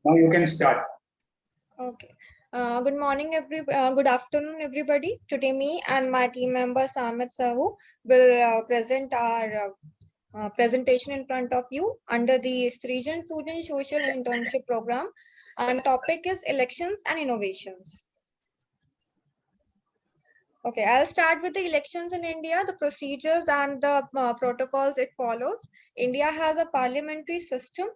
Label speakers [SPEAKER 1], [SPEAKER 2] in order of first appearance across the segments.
[SPEAKER 1] Now you can start.
[SPEAKER 2] Okay. Good afternoon, everybody. Today, me and my team member Samit Sahu will present our presentation in front of you under the Region Student Social Internship Program, and the topic is elections and innovations. Okay, I'll start with the elections in India, the procedures and the protocols it follows. India has a parliamentary system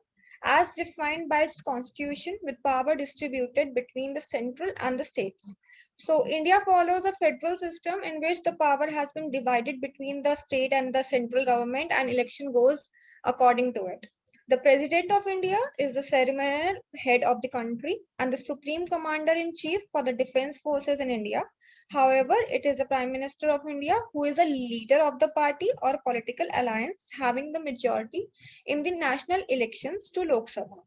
[SPEAKER 2] as defined by its constitution with power distributed between the central and the states. So India follows a federal system in which the power has been divided between the state and the central government, and election goes according to it. The President of India is the ceremonial head of the country and the Supreme Commander-in-Chief for the defense forces in India. However, it is the Prime Minister of India who is a leader of the party or political alliance having the majority in the national elections to Lok Sabha.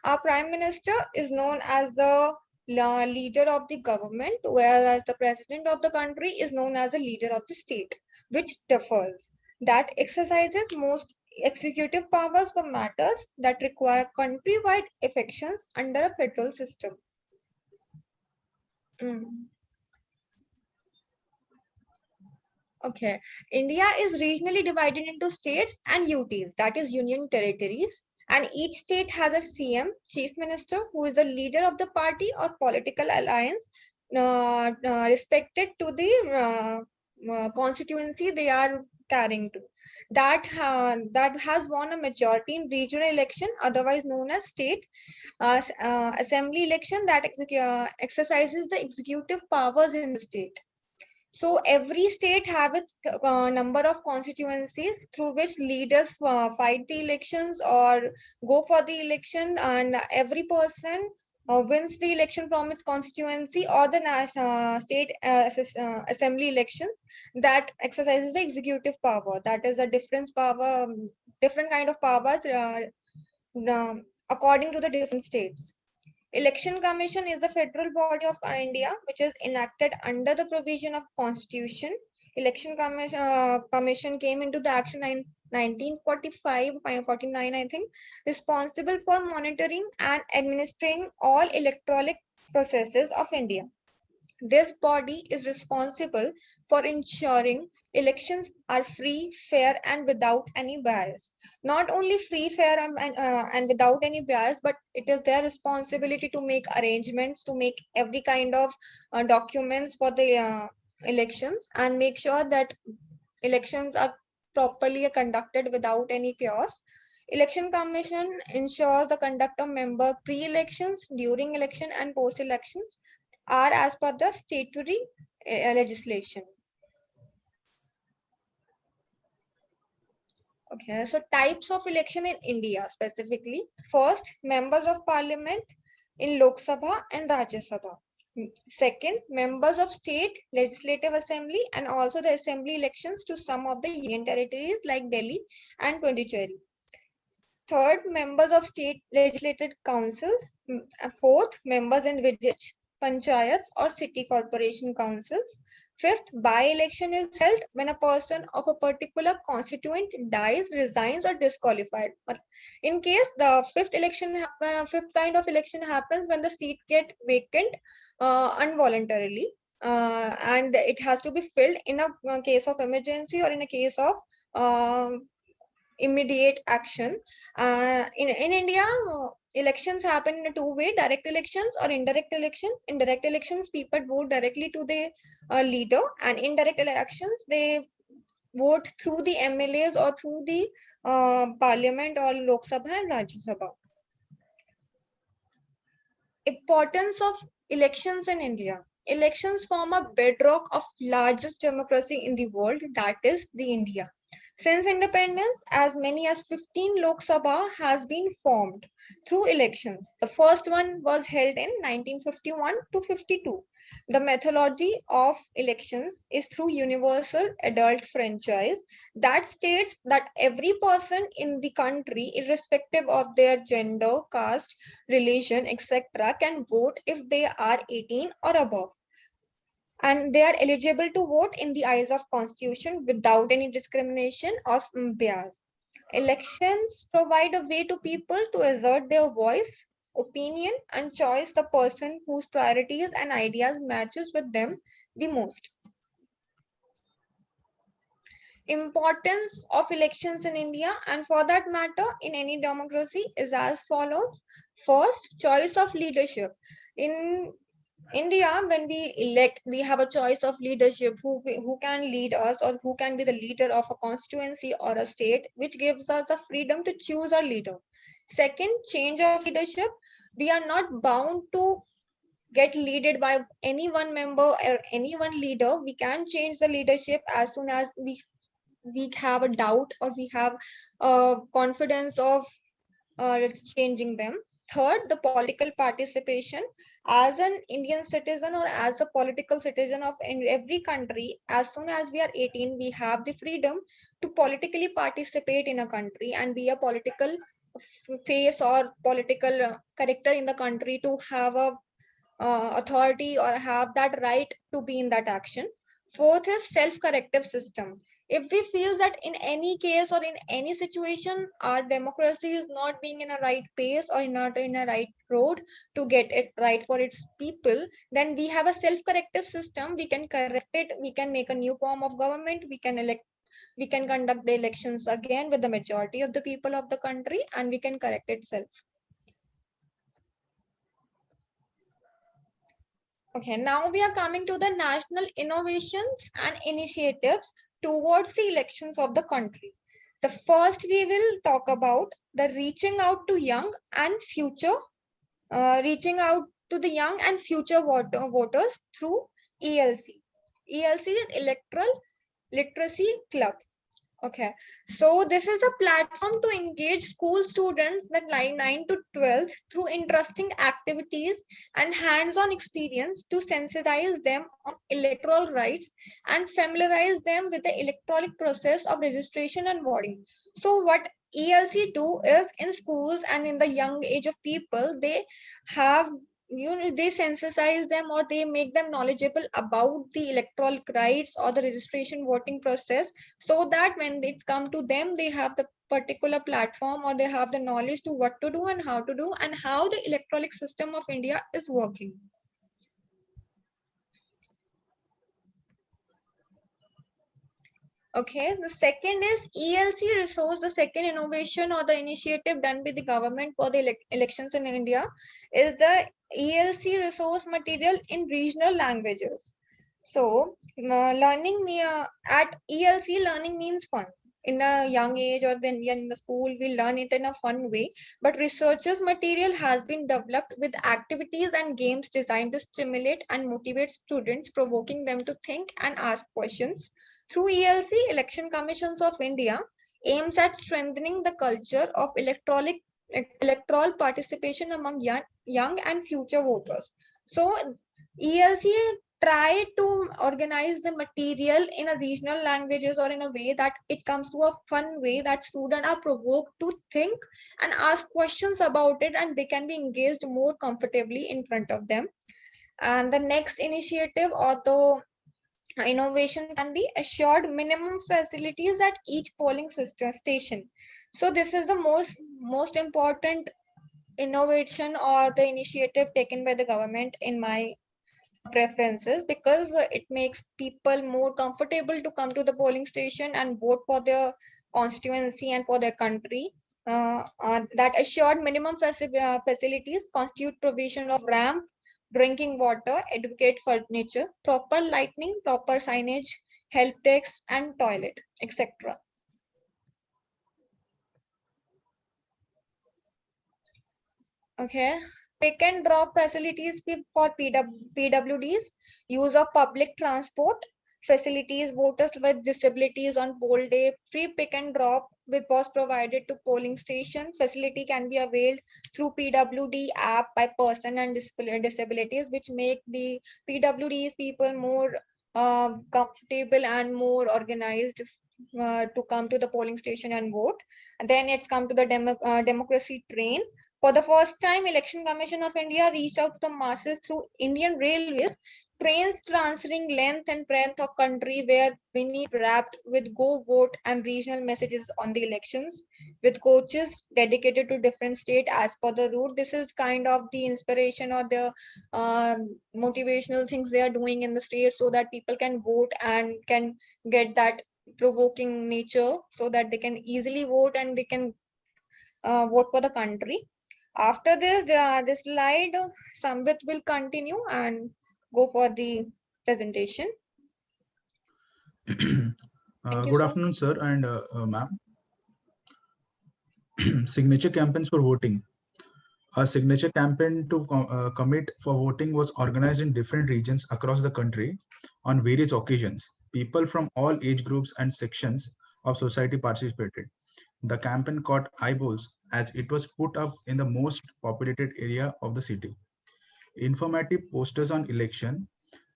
[SPEAKER 2] Our Prime Minister is known as the leader of the government, whereas the President of the country is known as the leader of the state, which differs. That exercises most executive powers for matters that require countrywide affections under a federal system. Okay, India is regionally divided into states and UTs, that is Union Territories, and each state has a CM, Chief Minister, who is the leader of the party or political alliance, respected to the constituency they are carrying to. That has won a majority in regional election, otherwise known as state assembly election, that exercises the executive powers in the state. So every state have its number of constituencies through which leaders fight the elections or go for the election, and every person wins the election from its constituency or the state assembly elections that exercises the executive power. That is a different kind of powers according to the different states. Election Commission is the federal body of India, which is enacted under the provision of Constitution. Election Commission came into the action in 1945-49, I think, responsible for monitoring and administering all electoral processes of India. This body is responsible for ensuring elections are free, fair, and without any bias. Not only free, fair, and without any bias, but it is their responsibility to make arrangements, to make every kind of documents for the elections, and make sure that elections are properly conducted without any chaos. Election Commission ensures the conduct of member pre-elections, during election, and post-elections are as per the statutory legislation. Okay, so types of election in India specifically. First, members of parliament in Lok Sabha and Rajya Sabha. Second, members of state legislative assembly and also the assembly elections to some of the union territories like Delhi and Pondicherry. Third, members of state legislative councils. Fourth, members in village panchayats or city corporation councils. Fifth, by-election is held when a person of a particular constituent dies, resigns, or disqualified. In case the fifth kind of election happens when the seat get vacant involuntarily, and it has to be filled in a case of emergency or in a case of immediate action. In India, elections happen in a two-way: direct elections or indirect elections. In direct elections, people vote directly to the leader, and indirect elections, they vote through the MLAs or through the parliament or Lok Sabha and Rajya Sabha. Importance of elections in India. Elections form a bedrock of largest democracy in the world, that is the India. Since independence, as many as 15 Lok Sabha has been formed through elections. The first one was held in 1951 to 52. The methodology of elections is through universal adult franchise that states that every person in the country, irrespective of their gender, caste, religion, etc., can vote if they are 18 or above, and they are eligible to vote in the eyes of Constitution without any discrimination or bias. Elections provide a way to people to assert their voice opinion, and choice the person whose priorities and ideas matches with them the most. Importance of elections in India, and for that matter in any democracy, is as follows. First, choice of leadership. In India, when we elect, we have a choice of leadership, who can lead us or who can be the leader of a constituency or a state, which gives us the freedom to choose our leader. Second, change of leadership. We are not bound to get leaded by any one member or any one leader. We can change the leadership as soon as we have a doubt or we have confidence of changing them. Third, the political participation. As an Indian citizen or as a political citizen of every country, as soon as we are 18, we have the freedom to politically participate in a country and be a political face or political character in the country, to have a authority or have that right to be in that action. Fourth is self-corrective system. If we feel that in any case or in any situation our democracy is not being in a right pace or not in a right road to get it right for its people, then we have a self-corrective system. We can correct it, we can make a new form of government, we can elect, we can conduct the elections again with the majority of the people of the country, and we can correct itself. Okay, now we are coming to the national innovations and initiatives towards the elections of the country. The first we will talk about the reaching out to young and future, reaching out to the young and future voters through ELC. ELC is Electoral Literacy Club. Okay, so this is a platform to engage school students that line 9 to 12 through interesting activities and hands-on experience to sensitize them on electoral rights and familiarize them with the electronic process of registration and voting. So what ELC do is, in schools and in the young age of people, they have, they sensitize them or they make them knowledgeable about the electoral rights or the registration voting process, so that when it's come to them, they have the particular platform or they have the knowledge to what to do and how the electronic system of India is working. Okay, the second is ELC resource. The second innovation or the initiative done by the government for the elections in India is the ELC resource material in regional languages. So, learning at ELC, learning means fun. In a young age or when we are in the school, we learn it in a fun way. But researchers' material has been developed with activities and games designed to stimulate and motivate students, provoking them to think and ask questions. Through ELC, Election Commissions of India aims at strengthening the culture of electoral participation among young and future voters. So ELC try to organize the material in a regional languages or in a way that it comes to a fun way, that students are provoked to think and ask questions about it, and they can be engaged more comfortably in front of them. And the next initiative or the innovation can be assured minimum facilities at each polling system station. So this is the most important innovation or the initiative taken by the government in my preferences, because it makes people more comfortable to come to the polling station and vote for their constituency and for their country. That assured minimum facilities constitute provision of ramp, drinking water, adequate furniture, proper lighting, proper signage, help desk and toilet, etc. Okay. Pick and drop facilities for PWDs, use of public transport facilities, voters with disabilities on poll day, free pick and drop with was provided to polling station. Facility can be availed through PWD app by person and disabilities, which make the PWDs people more comfortable and more organized to come to the polling station and vote. And then it's come to the democracy train. For the first time, Election Commission of India reached out to the masses through Indian Railways trains transferring length and breadth of country where we need wrapped with go vote and regional messages on the elections with coaches dedicated to different state as per the route. This is kind of the inspiration or the motivational things they are doing in the state so that people can vote and can get that provoking nature so that they can easily vote and they can vote for the country. After this, the slide, Sambit will continue and go for the presentation. Thank you,
[SPEAKER 1] Good
[SPEAKER 2] sir.
[SPEAKER 1] afternoon, sir and ma'am. Signature campaigns for voting. A signature campaign to commit for voting was organized in different regions across the country on various occasions. People from all age groups and sections of society participated. The campaign caught eyeballs as it was put up in the most populated area of the city. Informative posters on election.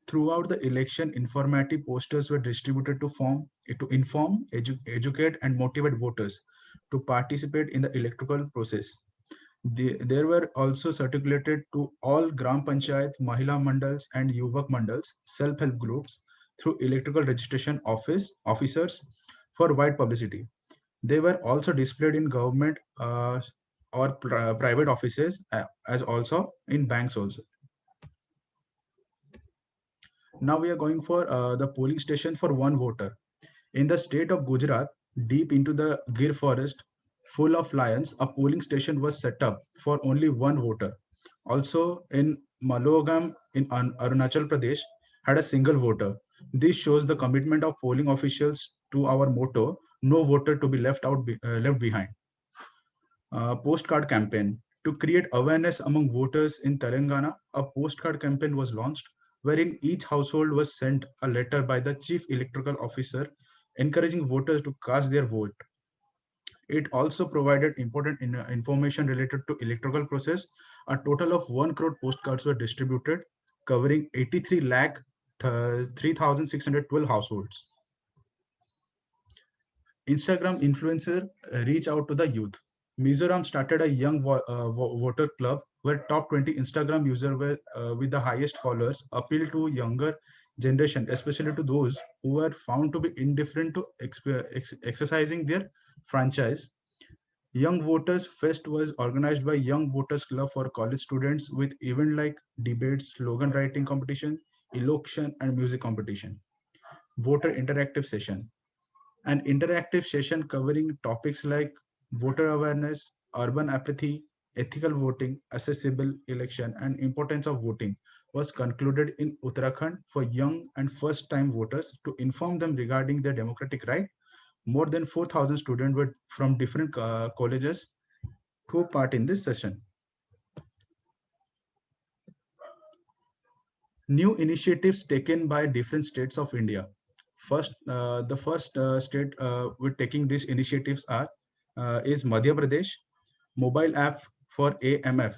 [SPEAKER 1] Throughout the election, informative posters were distributed to inform, educate, and motivate voters to participate in the electoral process. There were also circulated to all Gram Panchayat, Mahila Mandals, and Yuvak Mandals, self-help groups, through electoral registration officers for wide publicity. They were also displayed in government or private offices, as also in banks also. Now we are going for the polling station for one voter. In the state of Gujarat, deep into the Gir forest, full of lions, a polling station was set up for only one voter. Also in Malogam in Arunachal Pradesh had a single voter. This shows the commitment of polling officials to our motto, no voter to be left behind. Postcard campaign. To create awareness among voters in Telangana, a postcard campaign was launched wherein each household was sent a letter by the chief electoral officer encouraging voters to cast their vote. It also provided important information related to electoral process. A total of 1 crore postcards were distributed, covering 83 lakh 3,612 households. Instagram influencer reach out to the youth. Mizoram started a young voter club where top 20 Instagram users were with the highest followers appeal to younger generation, especially to those who were found to be indifferent to exercising their franchise. Young Voters Fest was organized by Young Voters Club for college students with event like debates, slogan writing competition, elocution, and music competition. Voter interactive session. An interactive session covering topics like voter awareness, urban apathy, ethical voting, accessible election, and importance of voting was concluded in Uttarakhand for young and first-time voters to inform them regarding their democratic right. More than 4,000 students were from different colleges who part in this session. New initiatives taken by different states of India. The first state with taking these initiatives is Madhya Pradesh. Mobile app for AMF.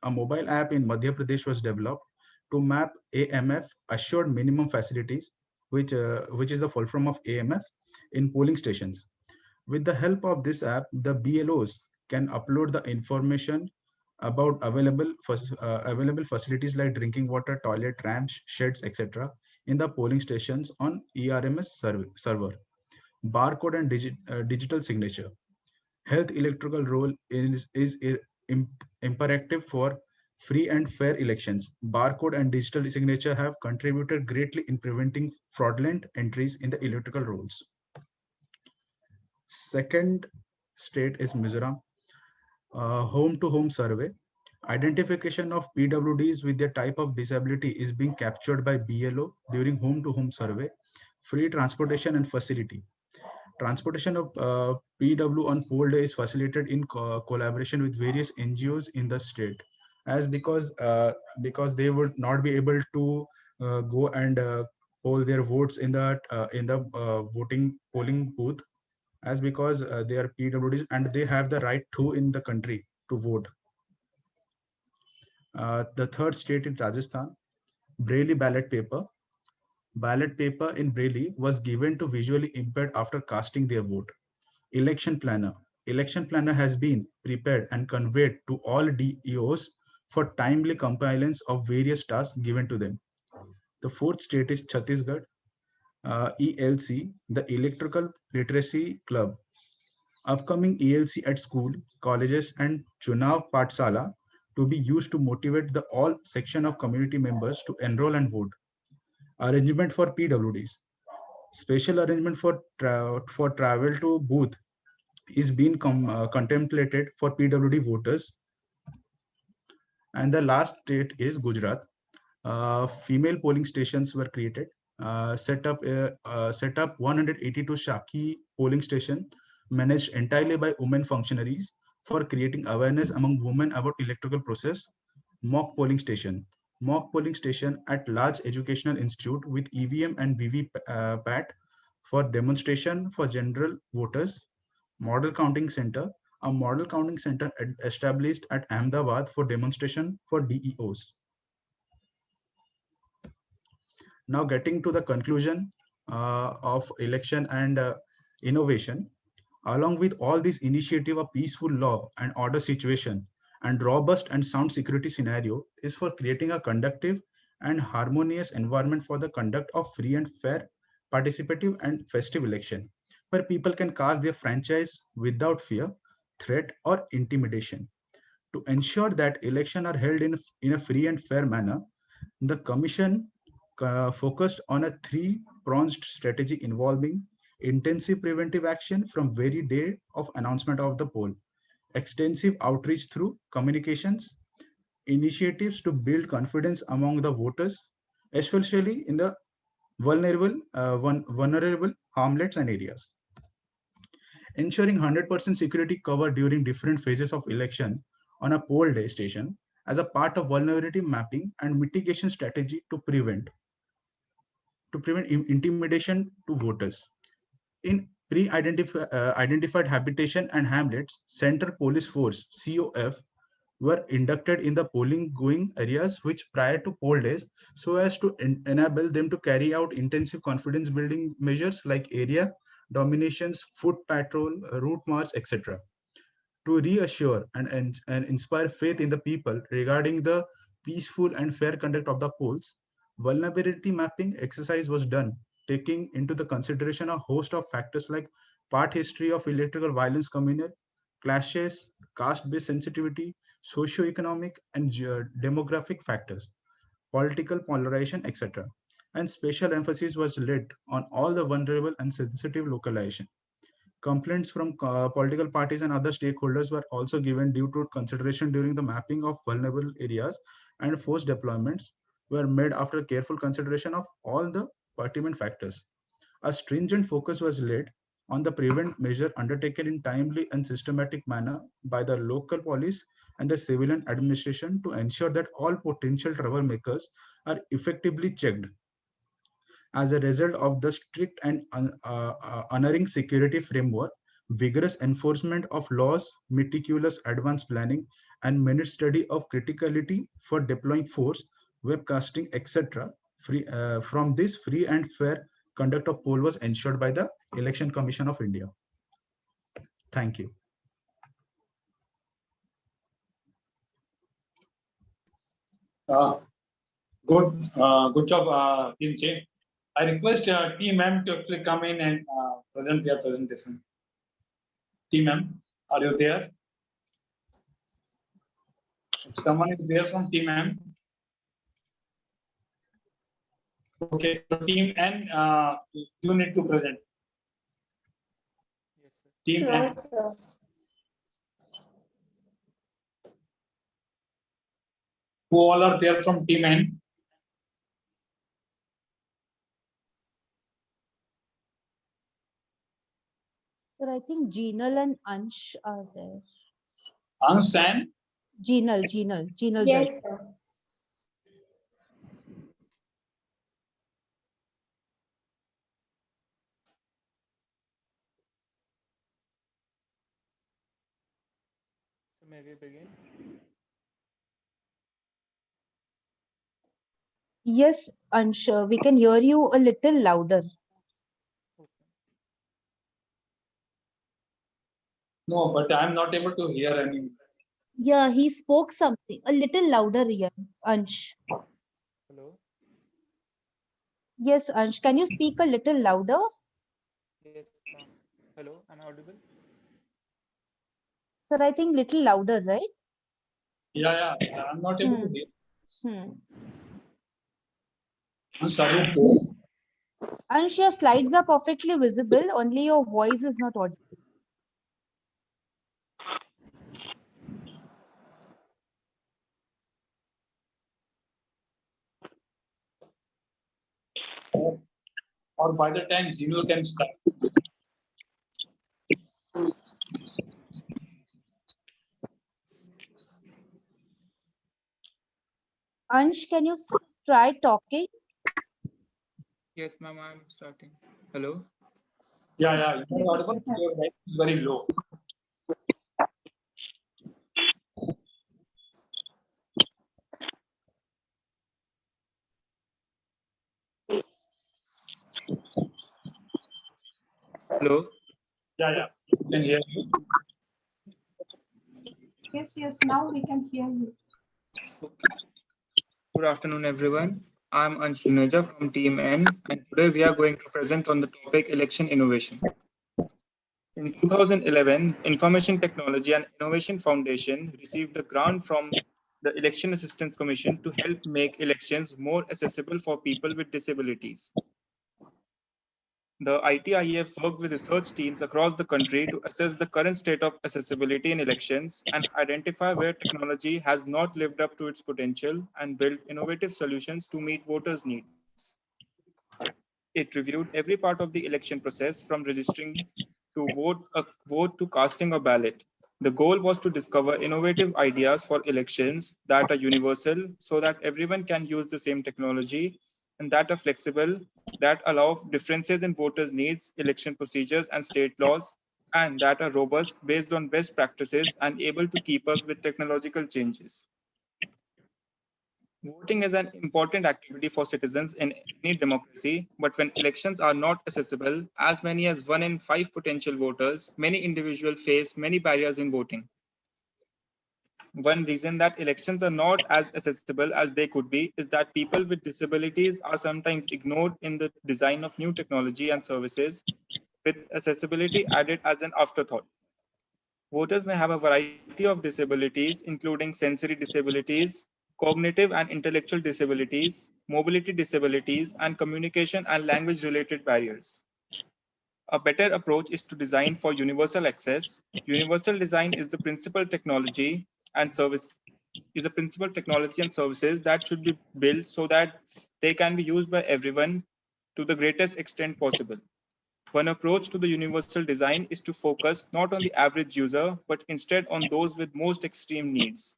[SPEAKER 1] A mobile app in Madhya Pradesh was developed to map AMF, assured minimum facilities, which is the full form of AMF, in polling stations. With the help of this app, the BLOs can upload the information about available facilities like drinking water, toilet, ramps, sheds, etc. in the polling stations on ERMS server. Barcode and digital signature. Health electoral role is imperative for free and fair elections. Barcode and digital signature have contributed greatly in preventing fraudulent entries in the electoral rolls. Second state is Mizoram. Home-to-home survey. Identification of PWDs with their type of disability is being captured by BLO during home-to-home survey. Free transportation and facility. Transportation of PW on poll day is facilitated in collaboration with various NGOs in the state, as because they would not be able to go and poll their votes in the voting polling booth, as because they are PWDs and they have the right to in the country to vote. The third state in Rajasthan, Braille ballot paper. Ballot paper in Braille was given to visually impaired after casting their vote. Election planner. Election planner has been prepared and conveyed to all DEOs for timely compliance of various tasks given to them. The fourth state is Chhattisgarh, ELC, the Electrical Literacy Club. Upcoming ELC at school, colleges, and Chunav Patsala to be used to motivate the all section of community members to enroll and vote. Arrangement for PWDs. Special arrangement for travel to booth is being contemplated for PWD voters. And the last state is Gujarat. Female polling stations were created. Set up 182 Shaki polling station managed entirely by women functionaries for creating awareness among women about electoral process. Mock polling station. Mock polling station at large educational institute with EVM and VVPAT for demonstration for general voters. Model counting center. A model counting center established at Ahmedabad for demonstration for DEOs. Now getting to the conclusion of election and innovation, along with all this initiative, a peaceful law and order situation and robust and sound security scenario is for creating a conductive and harmonious environment for the conduct of free and fair, participative and festive election, where people can cast their franchise without fear, threat or intimidation. To ensure that elections are held in a free and fair manner, the Commission focused on a three-pronged strategy involving intensive preventive action from very day of announcement of the poll, extensive outreach through communications, initiatives to build confidence among the voters, especially in the vulnerable hamlets and areas. Ensuring 100% security cover during different phases of election on a poll day station as a part of vulnerability mapping and mitigation strategy to prevent intimidation to voters. In pre-identified habitation and hamlets, Central Police Force (COF) were inducted in the polling going areas which prior to poll days, so as to enable them to carry out intensive confidence building measures like area dominations, foot patrol, route march, etc. to reassure and inspire faith in the people regarding the peaceful and fair conduct of the polls. Vulnerability mapping exercise was done, taking into the consideration a host of factors like part history of electrical violence communal, clashes, caste-based sensitivity, socio-economic and demographic factors, political polarization, etc. And special emphasis was laid on all the vulnerable and sensitive localization. Complaints from political parties and other stakeholders were also given due to consideration during the mapping of vulnerable areas, and force deployments were made after careful consideration of all the pertinent factors. A stringent focus was laid on the prevent measure undertaken in timely and systematic manner by the local police and the civilian administration to ensure that all potential troublemakers are effectively checked. As a result of the strict and unerring security framework, vigorous enforcement of laws, meticulous advanced planning, and minute study of criticality for deploying force, webcasting, etc. From this free and fair conduct of poll was ensured by the Election Commission of India. Thank you.
[SPEAKER 3] Good job, Team J. I request Team M to actually come in and present their presentation. Team M, are you there? If someone is there from Team M. Okay, so Team N, you need to present.
[SPEAKER 4] Yes, sir.
[SPEAKER 3] Team N. Who all are there from Team N?
[SPEAKER 5] Sir, I think Jinal and Ansh are there.
[SPEAKER 3] Ansh and?
[SPEAKER 5] Jinal.
[SPEAKER 2] Yes, sir.
[SPEAKER 4] So may we begin?
[SPEAKER 5] Yes, Ansh, we can hear you a little louder.
[SPEAKER 4] Okay.
[SPEAKER 3] No, but I'm not able to hear any.
[SPEAKER 5] Yeah, he spoke something a little louder here, Ansh.
[SPEAKER 4] Hello.
[SPEAKER 5] Yes, Ansh, can you speak a little louder?
[SPEAKER 4] Yes, ma'am. Hello, am I audible?
[SPEAKER 5] Sir, I think little louder, right?
[SPEAKER 3] Yeah, I'm not able to
[SPEAKER 5] Hmm.
[SPEAKER 3] hear.
[SPEAKER 5] Hmm.
[SPEAKER 3] I'm sorry.
[SPEAKER 5] Ansh, your slides are perfectly visible, only your voice is not audible.
[SPEAKER 3] Or by the time Zeno can start.
[SPEAKER 5] Ansh, can you try talking?
[SPEAKER 4] Yes, ma'am, I'm starting. Hello.
[SPEAKER 3] Yeah, you are audible. Your voice is very low.
[SPEAKER 4] Hello.
[SPEAKER 3] Yeah. You can hear you.
[SPEAKER 6] Yes, now we can hear you.
[SPEAKER 4] Okay. Good afternoon, everyone. I'm Ansh Juneja from Team N, and today we are going to present on the topic election innovation. In 2011, Information Technology and Innovation Foundation received the grant from the Election Assistance Commission to help make elections more accessible for people with disabilities. The ITIF worked with research teams across the country to assess the current state of accessibility in elections and identify where technology has not lived up to its potential and build innovative solutions to meet voters' needs. It reviewed every part of the election process from registering to vote to casting a ballot. The goal was to discover innovative ideas for elections that are universal so that everyone can use the same technology and that are flexible, that allow differences in voters' needs, election procedures, and state laws, and that are robust based on best practices and able to keep up with technological changes. Voting is an important activity for citizens in any democracy, but when elections are not accessible, as many as 1 in 5 potential voters, many individuals face many barriers in voting. One reason that elections are not as accessible as they could be is that people with disabilities are sometimes ignored in the design of new technology and services, with accessibility added as an afterthought. Voters may have a variety of disabilities, including sensory disabilities, cognitive and intellectual disabilities, mobility disabilities, and communication and language related barriers. A better approach is to design for universal access. Universal design is the principal technology and services that should be built so that they can be used by everyone to the greatest extent possible. One approach to the universal design is to focus not on the average user, but instead on those with most extreme needs.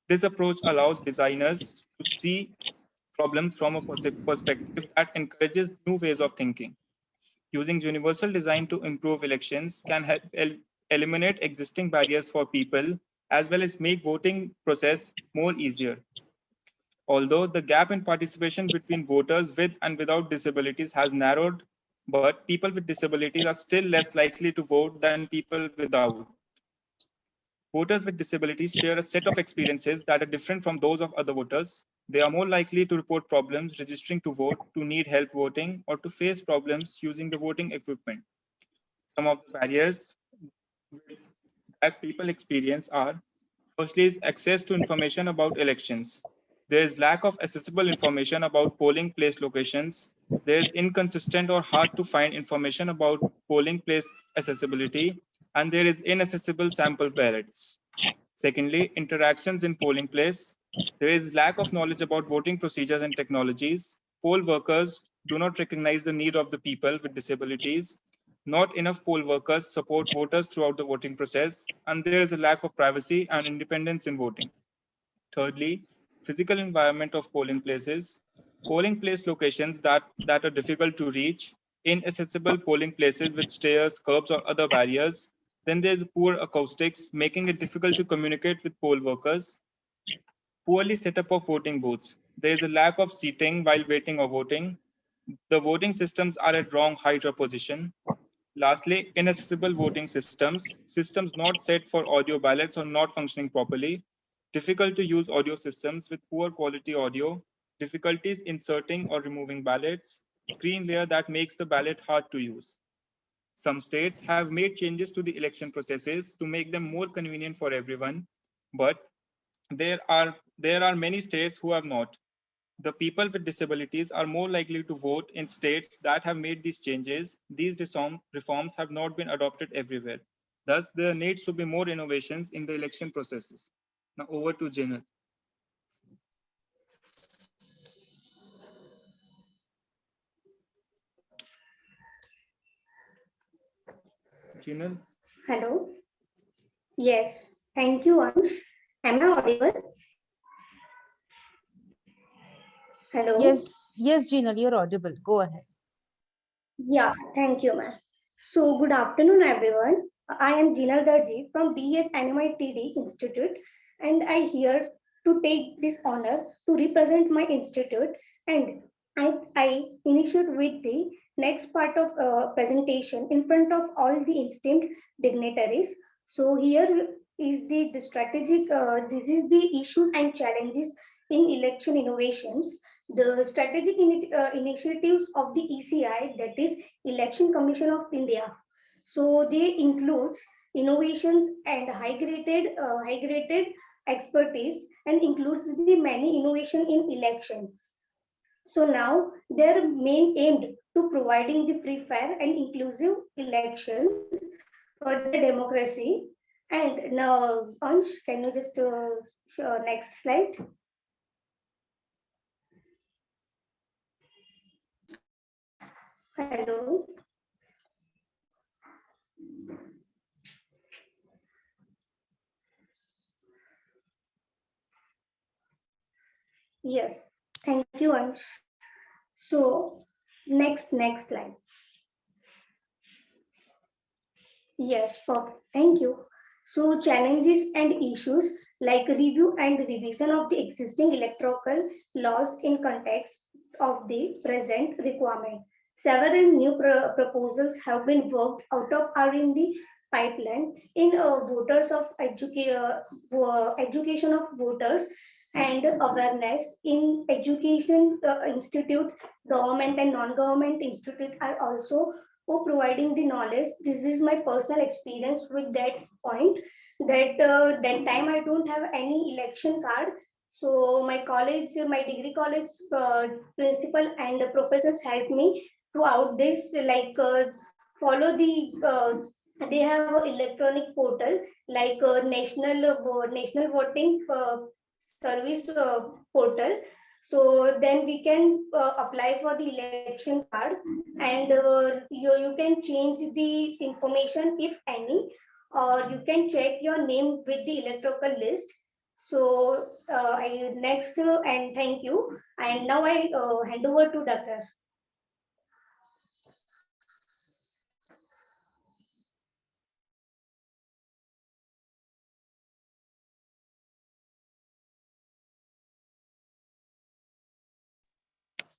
[SPEAKER 4] This approach allows designers to see problems from a perspective that encourages new ways of thinking. Using universal design to improve elections can help eliminate existing barriers for people, as well as make voting process more easier. Although the gap in participation between voters with and without disabilities has narrowed, but people with disabilities are still less likely to vote than people without. Voters with disabilities share a set of experiences that are different from those of other voters. They are more likely to report problems registering to vote, to need help voting, or to face problems using the voting equipment. Some of the barriers that people experience are: firstly, is access to information about elections. There is lack of accessible information about polling place locations. There is inconsistent or hard to find information about polling place accessibility, and there is inaccessible sample ballots. Secondly, interactions in polling place. There is lack of knowledge about voting procedures and technologies. Poll workers do not recognize the need of the people with disabilities. Not enough poll workers support voters throughout the voting process, and there is a lack of privacy and independence in voting. Thirdly, physical environment of polling places. Polling place locations that are difficult to reach, inaccessible polling places with stairs, curbs, or other barriers. Then there's poor acoustics, making it difficult to communicate with poll workers. Poorly set up of voting booths. There is a lack of seating while waiting or voting. The voting systems are at wrong height or position. Lastly, inaccessible voting systems not set for audio ballots or not functioning properly, difficult to use audio systems with poor quality audio, difficulties inserting or removing ballots, screen layer that makes the ballot hard to use. Some states have made changes to the election processes to make them more convenient for everyone, but there are many states who have not. The people with disabilities are more likely to vote in states that have made these changes. These reforms have not been adopted everywhere. Thus, there needs to be more innovations in the election processes. Now over to Jinal. Jinal?
[SPEAKER 7] Hello. Yes, thank you, Ansh. Am I audible? Hello.
[SPEAKER 5] Yes, Jinal, you're audible. Go ahead.
[SPEAKER 7] Yeah, thank you, ma'am. So, good afternoon, everyone. I am Jinal Darji from DS Animai TD Institute, and I here to take this honor to represent my institute. And I initiate with the next part of presentation in front of all the esteemed dignitaries. So here is the strategic. This is the issues and challenges in election innovations. The strategic initiatives of the ECI, that is Election Commission of India. So they includes innovations and high graded expertise, and includes the many innovation in elections. So now their main aimed to providing the free, fair and inclusive elections for the democracy. And now, Ansh, can you just show next slide? Hello. Yes, thank you, Ansh. So next slide. Yes, perfect. Thank you. So challenges and issues like review and revision of the existing electoral laws in context of the present requirement. Several new proposals have been worked out of R&D pipeline in education of voters and awareness in education institute, government and non-government institute are also providing the knowledge. This is my personal experience with that point. That time I don't have any election card. So my college, my degree college principal and the professors helped me throughout this, like follow the. They have an electronic portal like national voting service portal. So then we can apply for the election card, and you can change the information if any, or you can check your name with the electoral list. So I next and thank you. And now I hand over to Dr.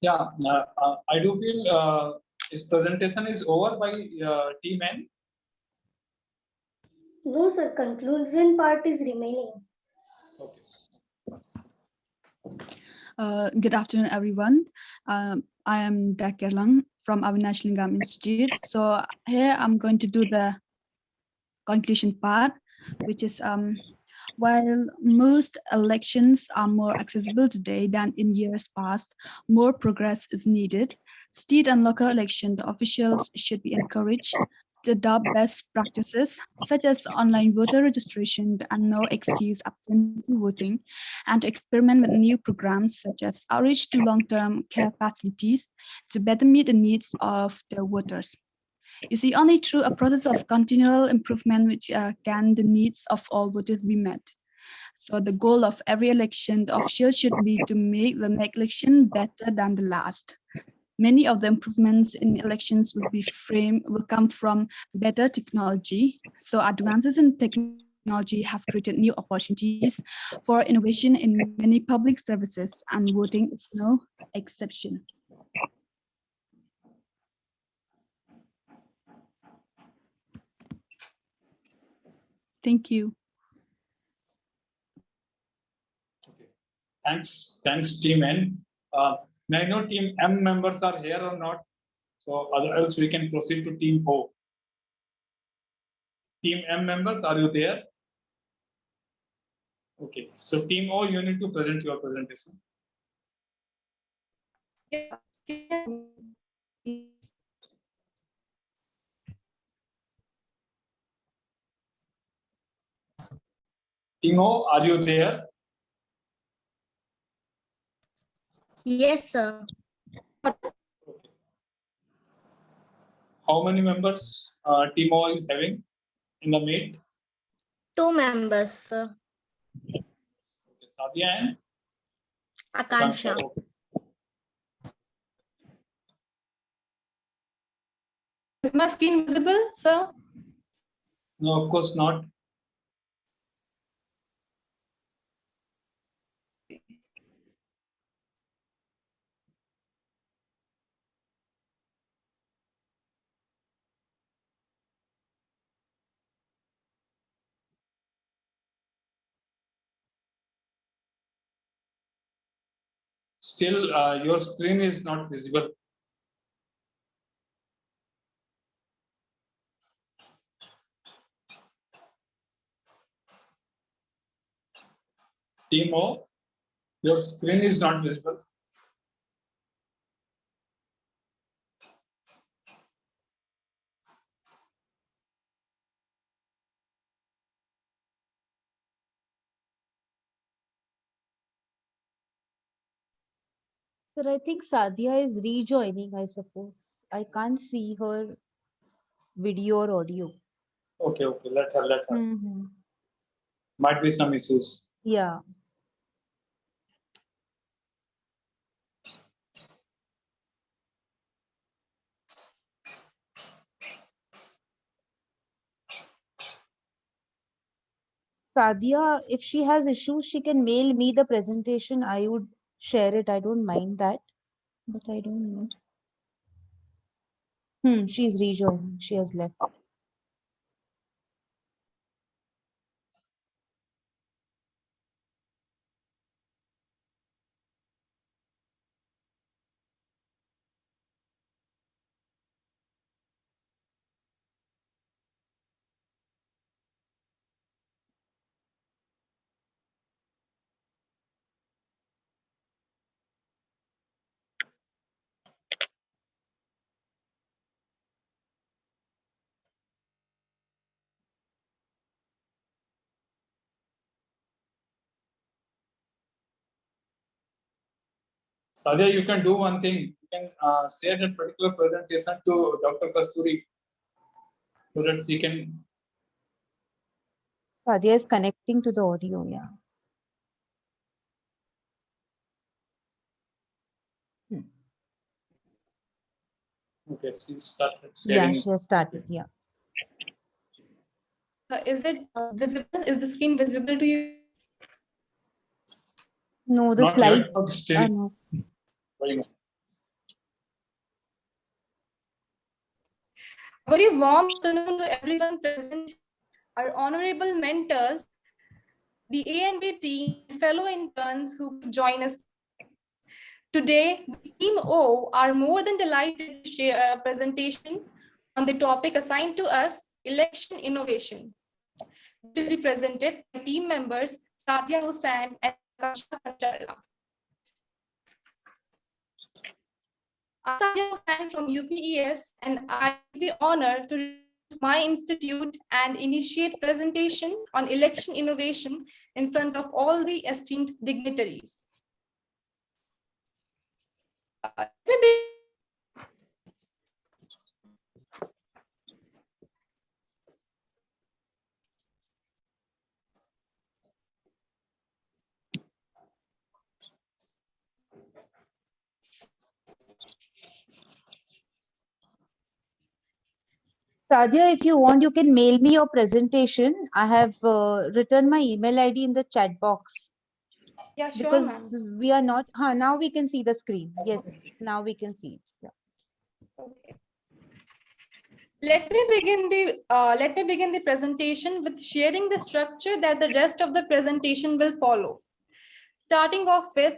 [SPEAKER 3] Yeah, I do feel this presentation is over by team N.
[SPEAKER 7] No, sir. Conclusion part is remaining.
[SPEAKER 8] Good afternoon, everyone. I am Dr. Lang from Avinash Lingam Institute. So here I'm going to do the conclusion part, which is while most elections are more accessible today than in years past, more progress is needed. State and local election officials should be encouraged to adopt best practices such as online voter registration and no excuse absentee voting, and to experiment with new programs such as outreach to long-term care facilities to better meet the needs of the voters. You see, only through a process of continual improvement which can the needs of all voters be met. So the goal of every election official should be to make the next election better than the last. Many of the improvements in elections will come from better technology. So advances in technology have created new opportunities for innovation in many public services, and voting is no exception. Thank you.
[SPEAKER 3] Thanks, team N. May I know team M members are here or not? So else we can proceed to team O. Team M members, are you there? Okay, so team O, you need to present your presentation. Team O, are you there?
[SPEAKER 9] Yes, sir.
[SPEAKER 3] How many members team O is having in the meet?
[SPEAKER 9] 2 members, sir.
[SPEAKER 3] Okay, Sadia and
[SPEAKER 9] Akansha.
[SPEAKER 3] Okay.
[SPEAKER 10] Is my screen visible, sir?
[SPEAKER 3] No, of course not. Still, your screen is not visible. Team O, your screen is not visible.
[SPEAKER 5] Sir, I think Sadia is rejoining, I suppose. I can't see her video or audio.
[SPEAKER 3] Okay, let her.
[SPEAKER 5] Mhm.
[SPEAKER 3] Might be some issues.
[SPEAKER 5] Yeah. Sadia, if she has issues, she can mail me the presentation. I would share it. I don't mind that. But I don't know. She's rejoining. She has left.
[SPEAKER 3] Sadia, you can do one thing. You can share that particular presentation to Dr. Kasturi so that she can.
[SPEAKER 5] Sadia is connecting to the audio. Yeah.
[SPEAKER 3] Okay, she started
[SPEAKER 5] Yeah,
[SPEAKER 3] sharing.
[SPEAKER 5] she has started. Yeah.
[SPEAKER 10] Is it visible? Is the screen visible to you?
[SPEAKER 5] No, the
[SPEAKER 3] Not
[SPEAKER 5] slide.
[SPEAKER 3] yet, but still.
[SPEAKER 5] No.
[SPEAKER 3] Very much.
[SPEAKER 10] Very warm afternoon to everyone present, our honorable mentors, the A and B team, fellow interns who could join us. Today, Team O are more than delighted to share a presentation on the topic assigned to us, election innovation. It will be presented by team members Sadia Hussain and Akansha Kancharla. I'm Sadia Hussain from UPES, and I have the honor to my institute and initiate presentation on election innovation in front of all the esteemed dignitaries.
[SPEAKER 5] Sadia, if you want, you can mail me your presentation. I have written my email ID in the chat box.
[SPEAKER 10] Yeah, sure,
[SPEAKER 5] Because
[SPEAKER 10] ma'am.
[SPEAKER 5] we are not. Now we can see the screen. Yes, now we can see it. Yeah.
[SPEAKER 10] Okay. Let me begin the presentation with sharing the structure that the rest of the presentation will follow. Starting off with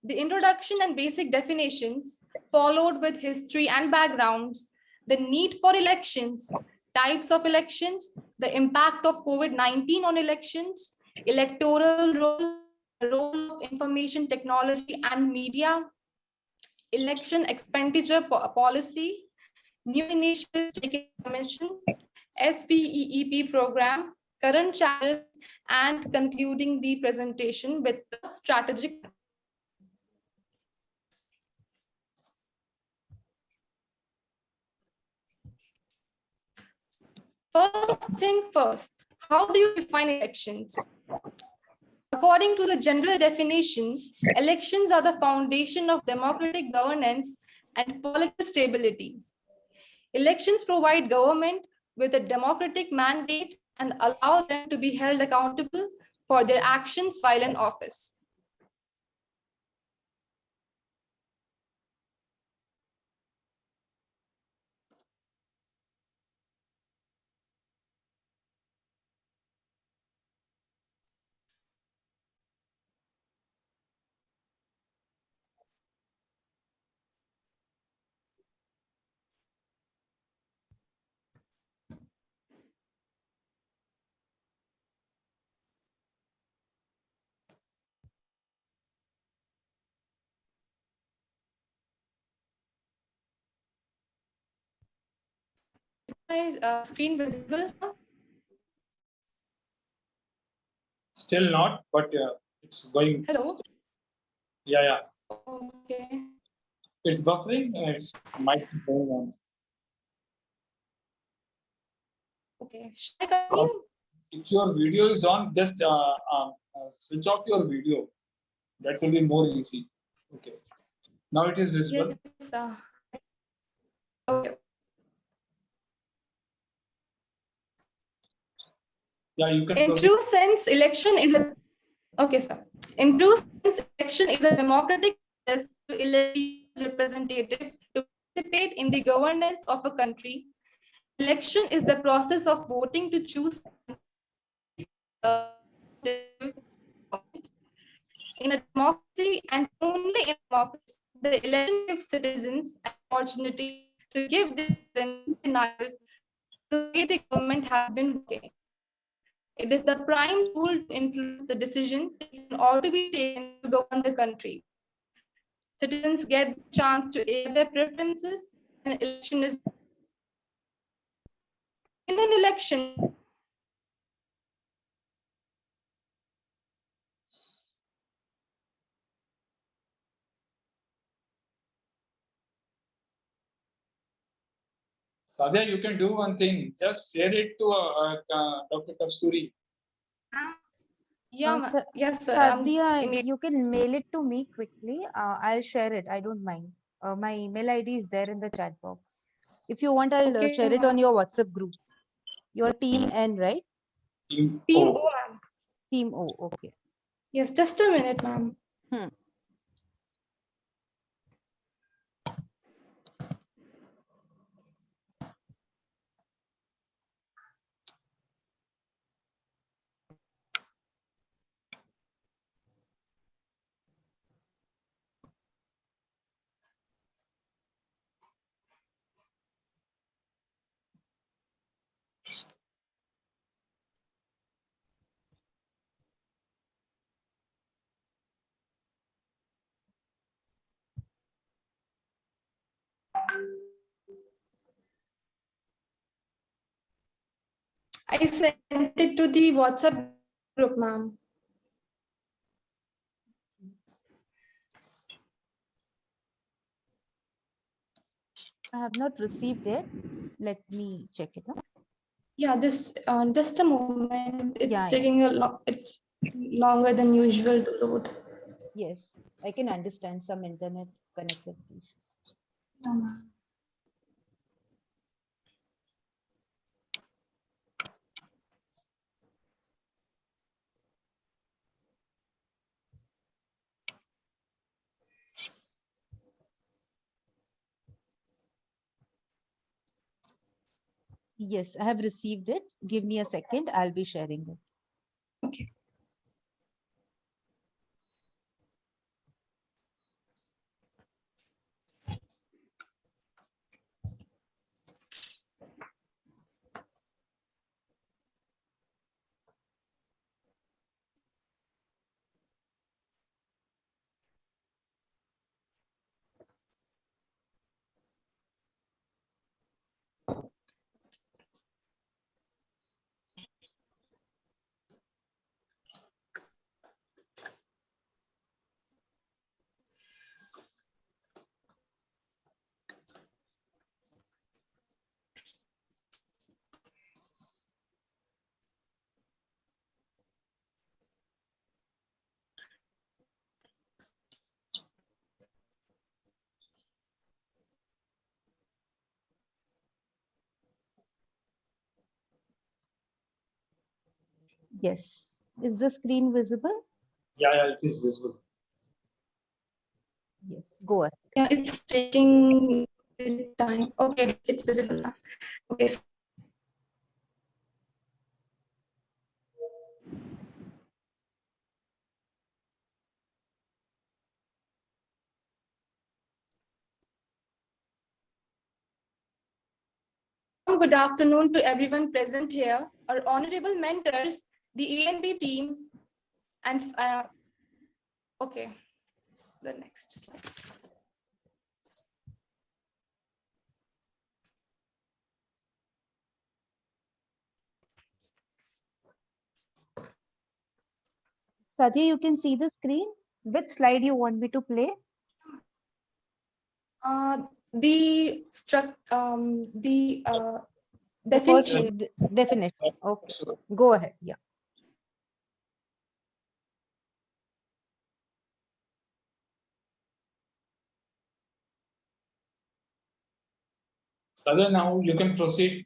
[SPEAKER 10] the introduction and basic definitions, followed with history and backgrounds, the need for elections, types of elections, the impact of COVID-19 on elections, electoral role, the role of information technology and media, election expenditure policy, new initiatives taken mention, SVEEP program, current challenges, and concluding the presentation with the strategic. First thing first, how do you define elections? According to the general definition, elections are the foundation of democratic governance and political stability. Elections provide government with a democratic mandate and allow them to be held accountable for their actions while in office. Is my screen visible?
[SPEAKER 3] Still not, but it's going.
[SPEAKER 10] Hello?
[SPEAKER 3] Yeah.
[SPEAKER 10] Okay.
[SPEAKER 3] It's buffering. It's might be going on.
[SPEAKER 10] Okay. Should I continue?
[SPEAKER 3] If your video is on, just switch off your video. That will be more easy. Okay. Now it is visible.
[SPEAKER 10] Yes. Okay.
[SPEAKER 3] Yeah, you can.
[SPEAKER 10] In true sense, election is a okay, sir. In true sense, election is a democratic process to elect representative to participate in the governance of a country. Election is the process of voting to choose in a democracy, and only in democracy, the election gives citizens an opportunity to give this denial the way the government has been working. It is the prime tool to influence the decision taken or to be taken to govern the country. Citizens get the chance to air their preferences, and election is in an election.
[SPEAKER 3] Sadhya, you can do one thing. Just share it to Dr. Kasturi.
[SPEAKER 10] Yeah, yes, sir.
[SPEAKER 5] Sadhya, you can mail it to me quickly. I'll share it. I don't mind. My email ID is there in the chat box. If you want, I'll share it on your WhatsApp group. Your team N, right?
[SPEAKER 3] Team
[SPEAKER 10] O, ma'am.
[SPEAKER 5] Team O, okay.
[SPEAKER 10] Yes, just a minute, ma'am. I sent it to the WhatsApp group, ma'am.
[SPEAKER 5] I have not received it. Let me check it out.
[SPEAKER 10] Yeah, just a moment. It's taking
[SPEAKER 5] yeah.
[SPEAKER 10] a long. It's longer than usual to load.
[SPEAKER 5] Yes, I can understand some internet connectivity issues. Yes, I have received it. Give me a second. I'll be sharing it.
[SPEAKER 10] Okay.
[SPEAKER 5] Yes. Is the screen visible?
[SPEAKER 3] Yeah, it is visible.
[SPEAKER 5] Yes, go ahead.
[SPEAKER 10] Yeah, it's taking time. Okay, it's visible now. Okay. Good afternoon to everyone present here, our honorable mentors, the ANB team, and okay, the next slide.
[SPEAKER 5] Satya, you can see the screen. Which slide you want me to play?
[SPEAKER 10] The
[SPEAKER 5] The first
[SPEAKER 10] definition.
[SPEAKER 5] definition. Okay, go ahead. Yeah.
[SPEAKER 3] Sadhya, now you can proceed.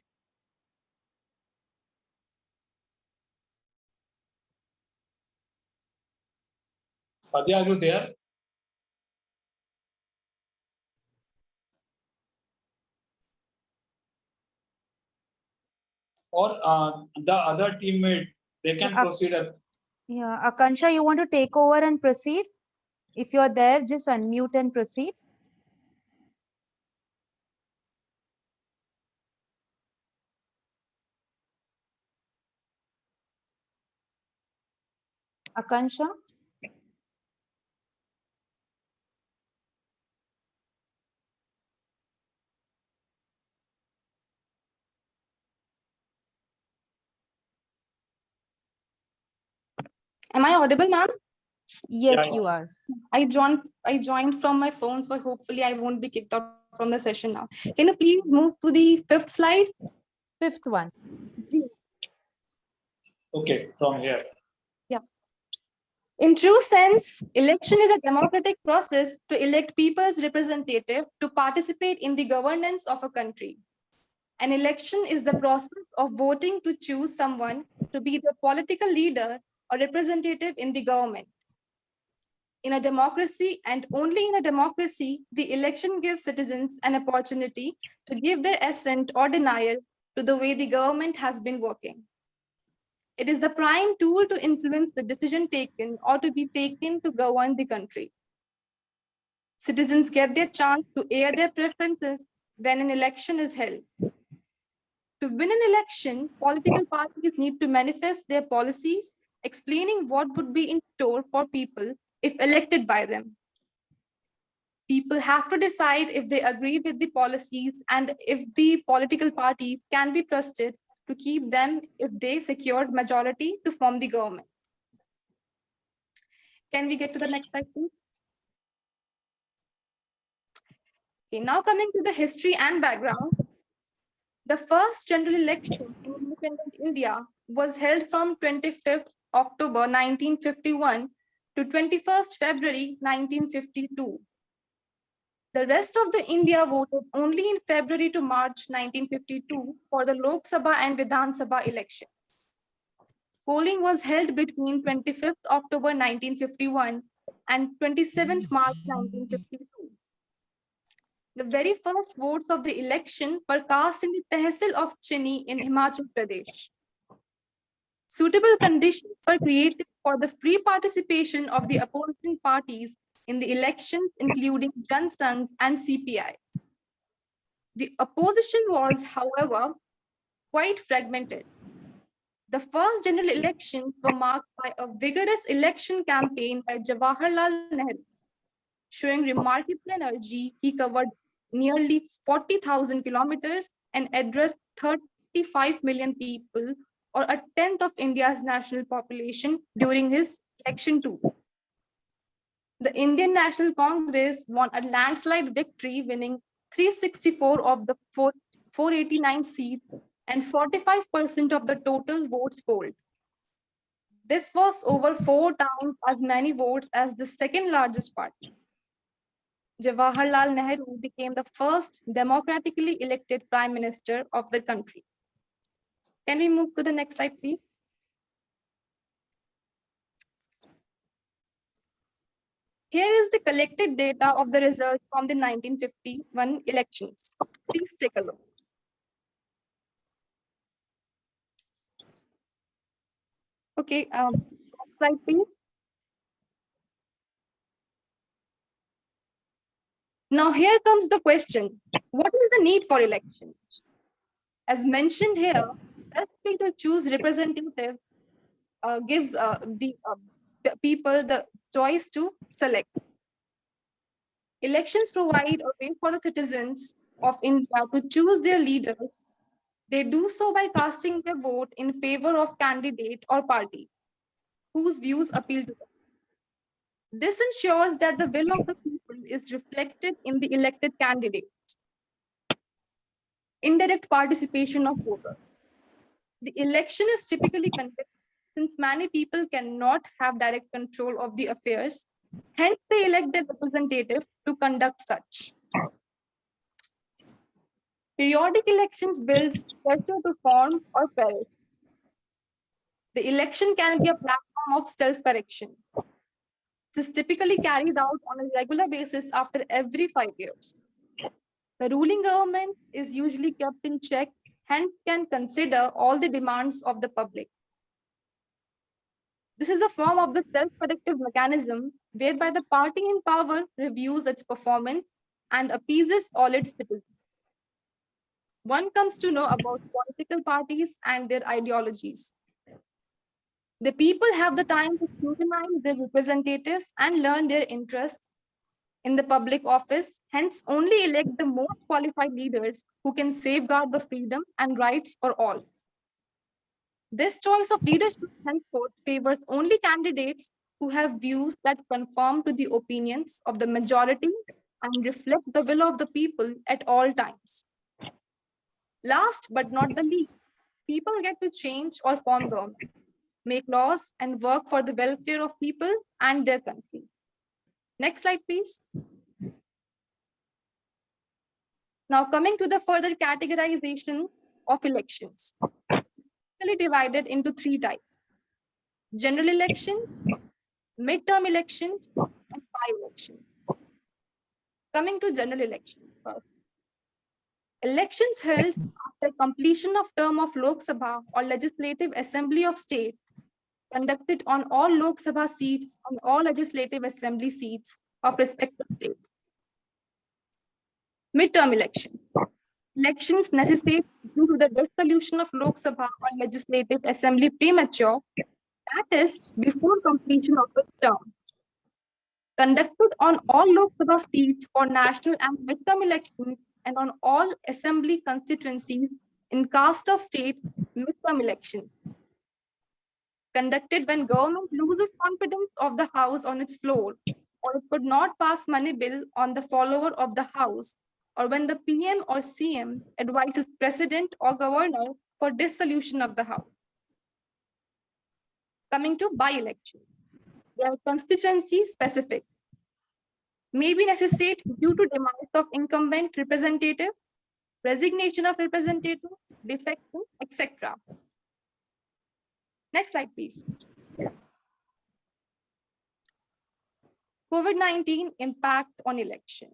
[SPEAKER 3] Sadhya, are you there? Or the other teammate, they can proceed.
[SPEAKER 5] Yeah, Akansha, you want to take over and proceed? If you're there, just unmute and proceed. Akansha?
[SPEAKER 10] Am I audible, ma'am?
[SPEAKER 5] Yes,
[SPEAKER 3] Yeah.
[SPEAKER 5] you are.
[SPEAKER 10] I joined from my phone, so hopefully I won't be kicked out from the session now. Can you please move to the fifth slide?
[SPEAKER 5] Fifth one.
[SPEAKER 3] Okay, from here.
[SPEAKER 10] Yeah. In true sense, election is a democratic process to elect people's representative to participate in the governance of a country. An election is the process of voting to choose someone to be the political leader or representative in the government. In a democracy, and only in a democracy, the election gives citizens an opportunity to give their assent or denial to the way the government has been working. It is the prime tool to influence the decision taken or to be taken to govern the country. Citizens get their chance to air their preferences when an election is held. To win an election, political parties need to manifest their policies, explaining what would be in store for people if elected by them. People have to decide if they agree with the policies and if the political parties can be trusted to keep them if they secured majority to form the government. Can we get to the next slide, please? Okay, now coming to the history and background. The first general election in independent India was held from 25th October 1951 to 21st February 1952. The rest of the India voted only in February to March 1952 for the Lok Sabha and Vidhan Sabha election. Polling was held between 25th October 1951 and 27th March 1952. The very first votes of the election were cast in the Tehsil of Chini in Himachal Pradesh. Suitable conditions were created for the free participation of the opposing parties in the elections, including Jan Sangh and CPI. The opposition was, however, quite fragmented. The first general elections were marked by a vigorous election campaign by Jawaharlal Nehru. Showing remarkable energy, he covered nearly 40,000 kilometers and addressed 35 million people, or a tenth of India's national population, during his election tour. The Indian National Congress won a landslide victory, winning 364 of the 489 seats and 45% of the total votes polled. This was over 4 times as many votes as the second largest party. Jawaharlal Nehru became the first democratically elected Prime Minister of the country. Can we move to the next slide, please? Here is the collected data of the results from the 1951 elections. Please take a look. Okay, next slide, please. Now here comes the question, what is the need for election? As mentioned here, best way to choose representative gives the people the choice to select. Elections provide a way for the citizens of India to choose their leaders. They do so by casting their vote in favor of candidate or party whose views appeal to them. This ensures that the will of the people is reflected in the elected candidate. Indirect participation of voters. The election is typically conducted since many people cannot have direct control of the affairs. Hence, they elect their representative to conduct such. Periodic elections builds pressure to form or perish. The election can be a platform of self-correction. This is typically carried out on a regular basis after every 5 years. The ruling government is usually kept in check, hence can consider all the demands of the public. This is a form of the self-corrective mechanism whereby the party in power reviews its performance and appeases all its citizens. One comes to know about political parties and their ideologies. The people have the time to scrutinize their representatives and learn their interests in the public office, hence only elect the most qualified leaders who can safeguard the freedom and rights for all. This choice of leadership henceforth favors only candidates who have views that conform to the opinions of the majority and reflect the will of the people at all times. Last but not the least, people get to change or form government, make laws, and work for the welfare of people and their country. Next slide, please. Now coming to the further categorization of elections. Divided into 3 types: general elections, midterm elections, and by-elections. Coming to general elections first. Elections held after completion of term of Lok Sabha or Legislative Assembly of State conducted on all Lok Sabha seats and all Legislative Assembly seats of respective state. Midterm elections. Elections necessary due to the dissolution of Lok Sabha or Legislative Assembly premature, that is, before completion of the term. Conducted on all Lok Sabha seats for national and midterm elections and on all assembly constituencies in caste of state midterm elections. Conducted when government loses confidence of the house on its floor, or it could not pass money bill on the follower of the house, or when the PM or CM advises president or governor for dissolution of the house. Coming to by-election, they are constituency specific, may be necessary due to demise of incumbent representative, resignation of representative, defection, etc. Next slide, please. COVID-19 impact on election.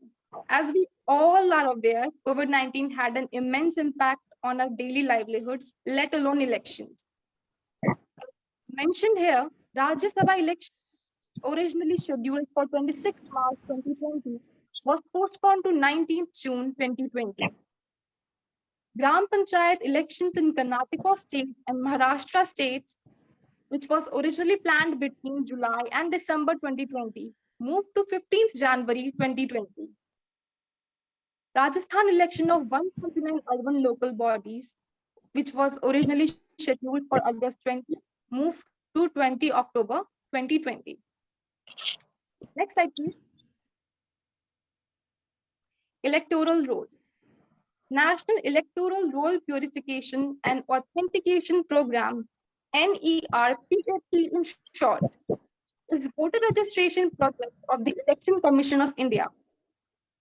[SPEAKER 10] As we all are aware, COVID-19 had an immense impact on our daily livelihoods, let alone elections. Mentioned here, Rajya Sabha election originally scheduled for 26 March 2020 was postponed to 19th June 2020. Gram Panchayat elections in Karnataka state and Maharashtra states, which was originally planned between July and December 2020, moved to 15th January 2020. Rajasthan election of 129 urban local bodies, which was originally scheduled for August 20, moved to 20 October 2020. Next slide, please. Electoral roll. National Electoral Roll Purification and Authentication Program, NERPAP in short, is voter registration process of the Election Commission of India.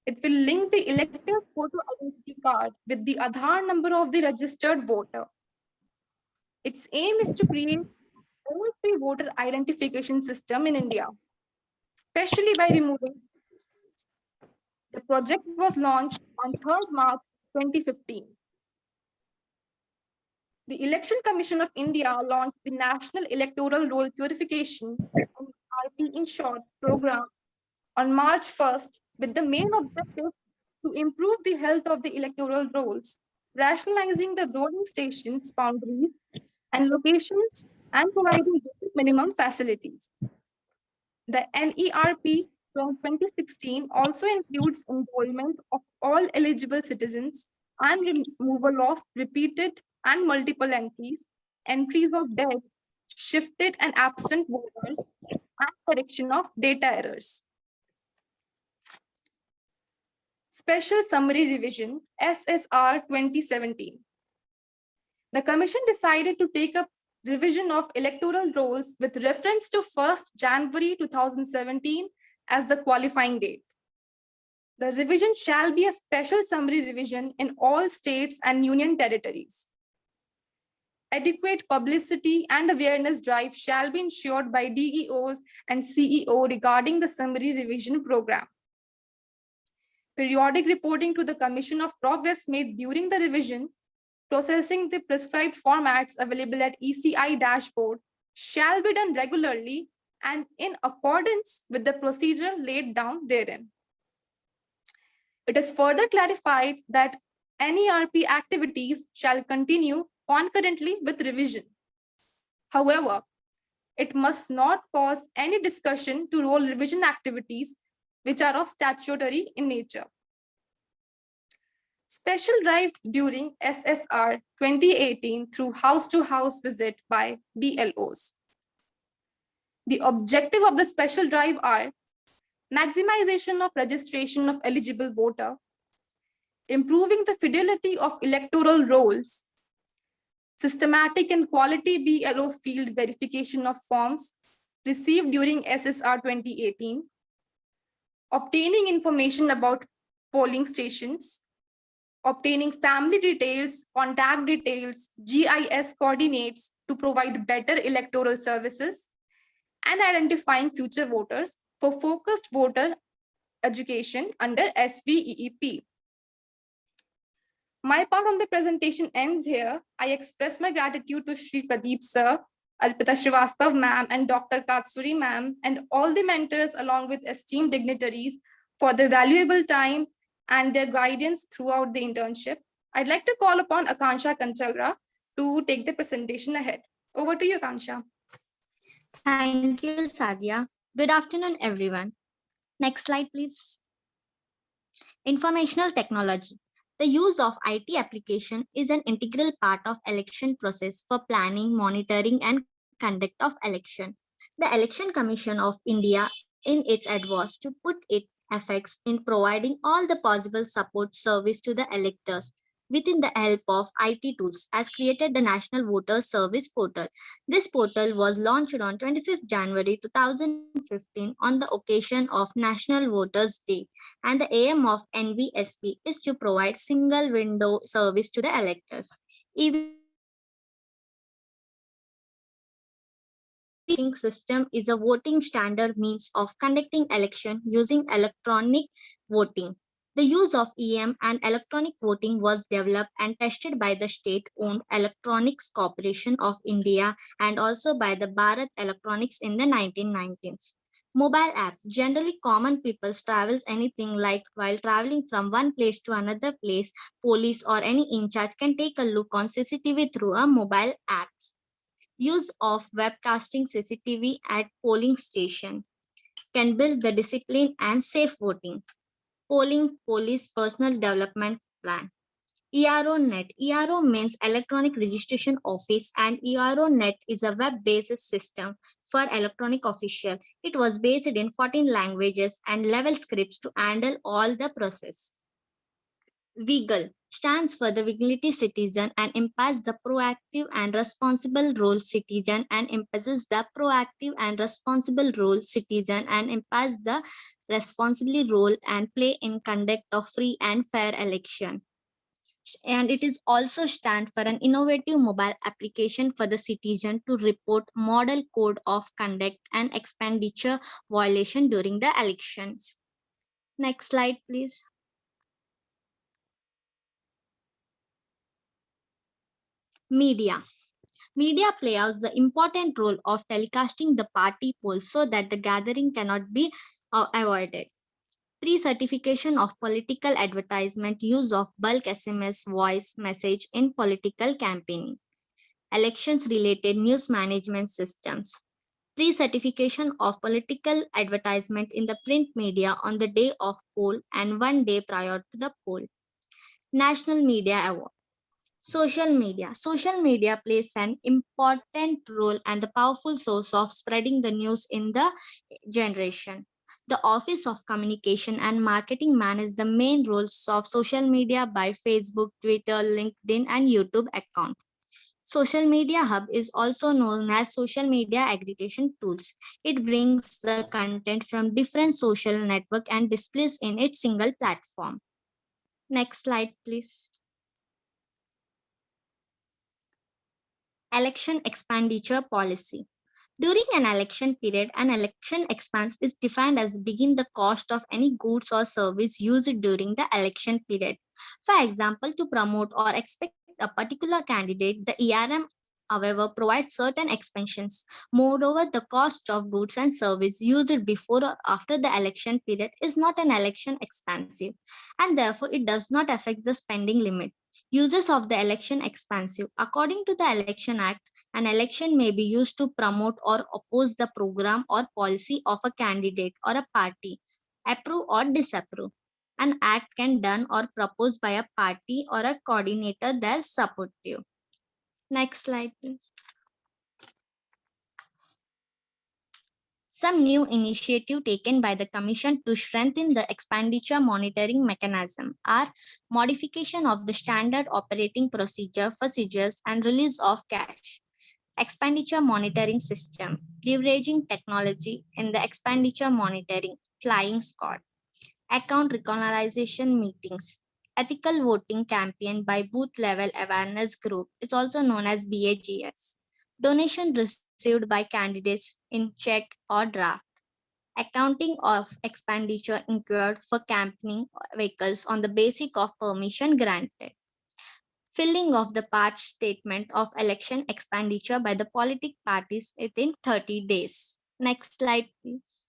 [SPEAKER 10] It will link the elector's photo identity card with the Aadhaar number of the registered voter. Its aim is to create a toll-free voter identification system in India.
[SPEAKER 11] especially by removing. The project was launched on 3rd March 2015. The Election Commission of India launched the National Electoral Roll Purification (RP in short) program on March 1st with the main objective to improve the health of the electoral rolls, rationalizing the rolling stations boundaries and locations and providing basic minimum facilities. The NERP from 2016 also includes enrollment of all eligible citizens and removal of repeated and multiple entries of dead, shifted and absent voters, and correction of data errors. Special Summary Revision SSR 2017. The Commission decided to take up revision of electoral rolls with reference to 1st January 2017 as the qualifying date. The revision shall be a special summary revision in all states and union territories. Adequate publicity and awareness drive shall be ensured by DEOs and CEO regarding the summary revision program. Periodic reporting to the Commission of progress made during the revision, processing the prescribed formats available at ECI dashboard shall be done regularly and in accordance with the procedure laid down therein. It is further clarified that NERP activities shall continue concurrently with revision. However, it must not cause any discussion to roll revision activities which are of statutory in nature. Special drive during SSR 2018 through house-to-house visit by BLOs. The objective of the special drive are maximization of registration of eligible voter, improving the fidelity of electoral rolls, systematic and quality BLO field verification of forms received during SSR 2018, obtaining information about polling stations, obtaining family details, contact details, GIS coordinates to provide better electoral services, and identifying future voters for focused voter education under SVEEP. My part on the presentation ends here. I express my gratitude to Shri Pradeep sir, Arpita Srivastav ma'am, and Dr. Katsuri ma'am, and all the mentors along with esteemed dignitaries for their valuable time and their guidance throughout the internship. I'd like to call upon Akansha Kanchalra to take the presentation ahead. Over to you, Akansha.
[SPEAKER 9] Thank you, Sadia. Good afternoon, everyone. Next slide, please. Informational technology. The use of IT application is an integral part of election process for planning, monitoring, and conduct of election. The Election Commission of India, in its advice to put its effects in providing all the possible support service to the electors within the help of IT tools, has created the National Voter Service Portal. This portal was launched on 25th January 2015 on the occasion of National Voters' Day, and the aim of NVSP is to provide single window service to the electors. Voting system is a voting standard means of conducting election using electronic voting. The use of EM and electronic voting was developed and tested by the state-owned Electronics Corporation of India and also by the Bharat Electronics in the 1990s. Mobile app. Generally, common people travels anything like while traveling from one place to another place, police or any in charge can take a look on CCTV through a mobile apps. Use of webcasting CCTV at polling station can build the discipline and safe voting. Polling Police Personal Development Plan. ERO-NET. ERO means Electronic Registration Office, and ERO-NET is a web-based system for electronic official. It was based in 14 languages and level scripts to handle all the process. WIGL stands for the Vigilante Citizen and implies the proactive and responsible role citizen and emphasizes the proactive and responsible role citizen and implies the responsibly role and play in conduct of free and fair election. And it is also stand for an innovative mobile application for the citizen to report model code of conduct and expenditure violation during the elections. Next slide, please. Media. Media play out the important role of telecasting the party polls so that the gathering cannot be avoided. Pre-certification of political advertisement, use of bulk SMS voice message in political campaigning. Elections related news management systems. Pre-certification of political advertisement in the print media on the day of poll and 1 day prior to the poll. National Media Award. Social media. Social media plays an important role and the powerful source of spreading the news in the generation. The Office of Communication and Marketing manage the main roles of social media by Facebook, Twitter, LinkedIn, and YouTube account. Social Media Hub is also known as social media aggregation tools. It brings the content from different social networks and displays in its single platform. Next slide, please. Election expenditure policy. During an election period, an election expense is defined as begin the cost of any goods or service used during the election period. For example, to promote or expect a particular candidate, the ERM, however, provides certain expansions. Moreover, the cost of goods and service used before or after the election period is not an election expensive, and therefore it does not affect the spending limit. Uses of the election expansive. According to the Election Act, an election may be used to promote or oppose the program or policy of a candidate or a party, approve or disapprove. An act can done or proposed by a party or a coordinator that is supportive. Next slide, please. Some new initiative taken by the Commission to strengthen the expenditure monitoring mechanism are modification of the standard operating procedures and release of cash, expenditure monitoring system, leveraging technology in the expenditure monitoring, flying squad, account reconciliation meetings, ethical voting campaign by booth level awareness group. It's also known as BAGS. Donation received by candidates in check or draft. Accounting of expenditure incurred for campaigning vehicles on the basis of permission granted. Filling of the part statement of election expenditure by the political parties within 30 days. Next slide, please.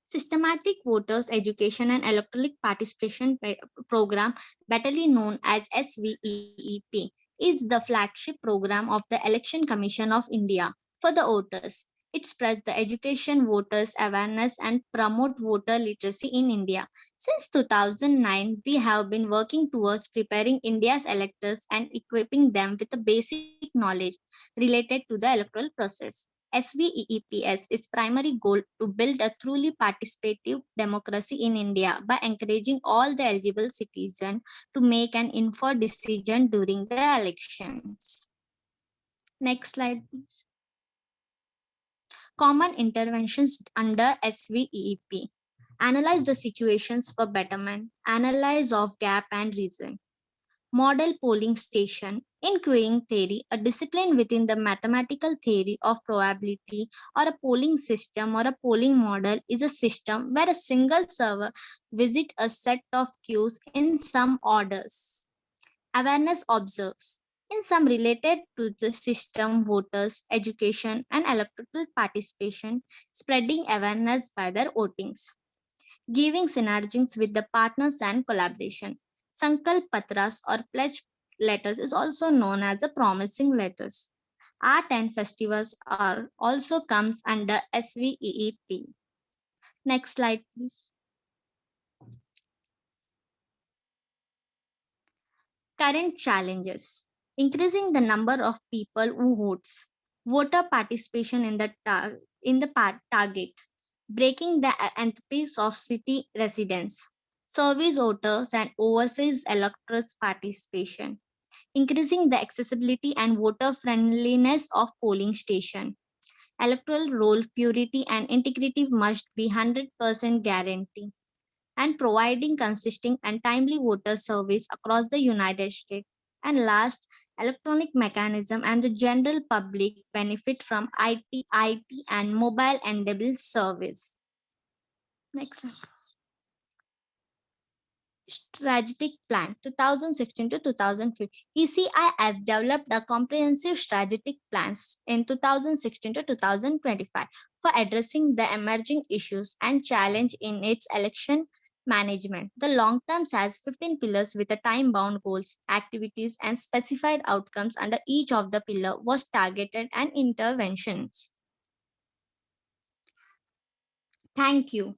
[SPEAKER 9] Systematic Voters Education and Electronic Participation Program, better known as SVEEP, is the flagship program of the Election Commission of India for the voters. It spreads the education, voters awareness, and promote voter literacy in India. Since 2009, we have been working towards preparing India's electors and equipping them with the basic knowledge related to the electoral process. SVEEP's its primary goal to build a truly participative democracy in India by encouraging all the eligible citizens to make an informed decision during the elections. Next slide, please. Common interventions under SVEEP. Analyze the situations for betterment, analyze of gap and reason. Model polling station. In queuing theory, a discipline within the mathematical theory of probability, or a polling system or a polling model is a system where a single server visits a set of queues in some orders. Awareness observes. In some related to the system, voters, education, and electoral participation, spreading awareness by their votings. Giving synergies with the partners and collaboration. Sankalp Patras or pledge letters is also known as the promising letters. Art and festivals are also comes under SVEEP. Next slide, please. Current challenges. Increasing the number of people who votes. Voter participation in the target. Breaking the entropes of city residents. Service voters and overseas electors' participation. Increasing the accessibility and voter friendliness of polling station. Electoral roll purity and integrity must be 100% guaranteed. and providing consistent and timely voter service across the United States. And last, electronic mechanism and the general public benefit from IT and mobile enabled service. Next slide. Strategic Plan 2016 to 2050. ECI has developed a comprehensive strategic plans in 2016 to 2025 for addressing the emerging issues and challenge in its election management. The long term has 15 pillars with a time-bound goals, activities, and specified outcomes under each of the pillar was targeted and interventions. Thank you.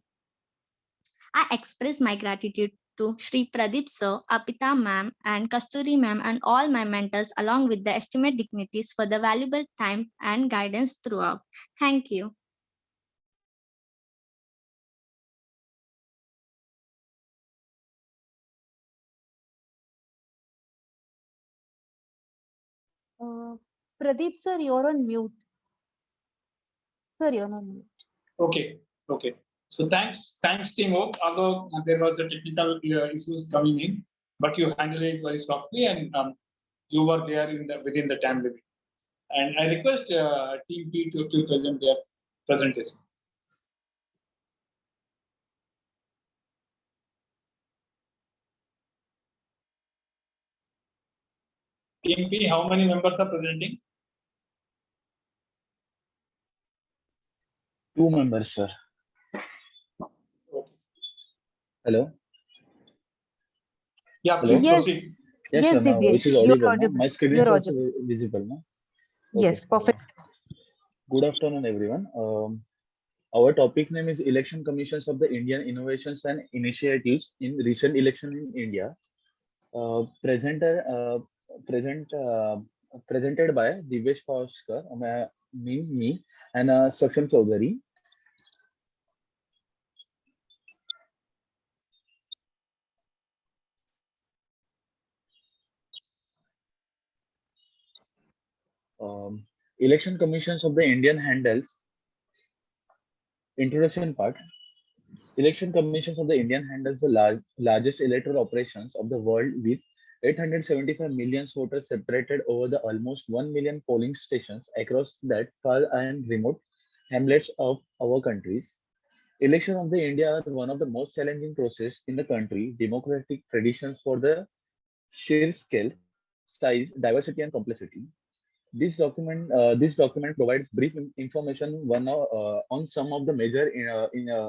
[SPEAKER 9] I express my gratitude to Shri Pradeep Sir, Apita Ma'am, and Kasturi Ma'am, and all my mentors, along with the estimate dignitaries, for the valuable time and guidance throughout. Thank you.
[SPEAKER 5] Pradeep sir, you're on mute. Sir, you're on mute.
[SPEAKER 3] Okay. So thanks teamwork. Although there was a technical issues coming in, but you handled it very softly, and you were there within the time limit. And I request Team P to present their presentation. Team P, how many members are presenting?
[SPEAKER 12] 2 members, sir. Hello.
[SPEAKER 3] Yeah,
[SPEAKER 12] Hello?
[SPEAKER 3] please proceed.
[SPEAKER 12] Yes,
[SPEAKER 5] Yes,
[SPEAKER 12] sir. My voice
[SPEAKER 5] Divyesh,
[SPEAKER 12] is
[SPEAKER 5] you're
[SPEAKER 12] audible. No?
[SPEAKER 5] audible.
[SPEAKER 12] My screen
[SPEAKER 5] You're
[SPEAKER 12] is also
[SPEAKER 5] audible.
[SPEAKER 12] visible. No?
[SPEAKER 5] Yes, perfect.
[SPEAKER 12] Good afternoon, everyone. Our topic name is Election Commissions of the Indian Innovations and Initiatives in Recent Election in India. Presented by Divyesh Pauskar, me, and Saksham Chaudhary. Election Commissions of the Indian handles introduction part. Election Commissions of the Indian handles the largest electoral operations of the world with 875 million voters separated over the almost 1 million polling stations across that far and remote hamlets of our countries. Election of the India are one of the most challenging process in the country. Democratic traditions for the sheer scale, size, diversity, and complexity. This document provides brief information on some of the major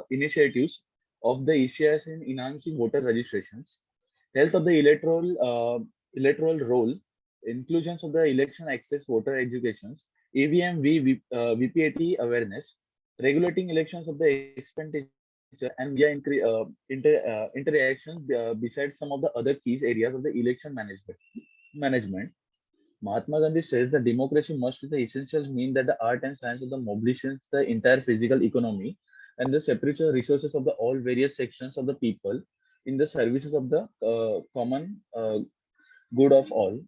[SPEAKER 12] initiatives of the ECIS in enhancing voter registrations, health of the electoral roll, inclusions of the election access voter educations, EVM VPAT awareness, regulating elections of the expenditure and media interactions besides some of the other key areas of the election management. Mahatma Gandhi says that democracy must be the essentials mean that the art and science of the mobilizations the entire physical economy and the spiritual resources of the all various sections of the people in the services of the common good of all.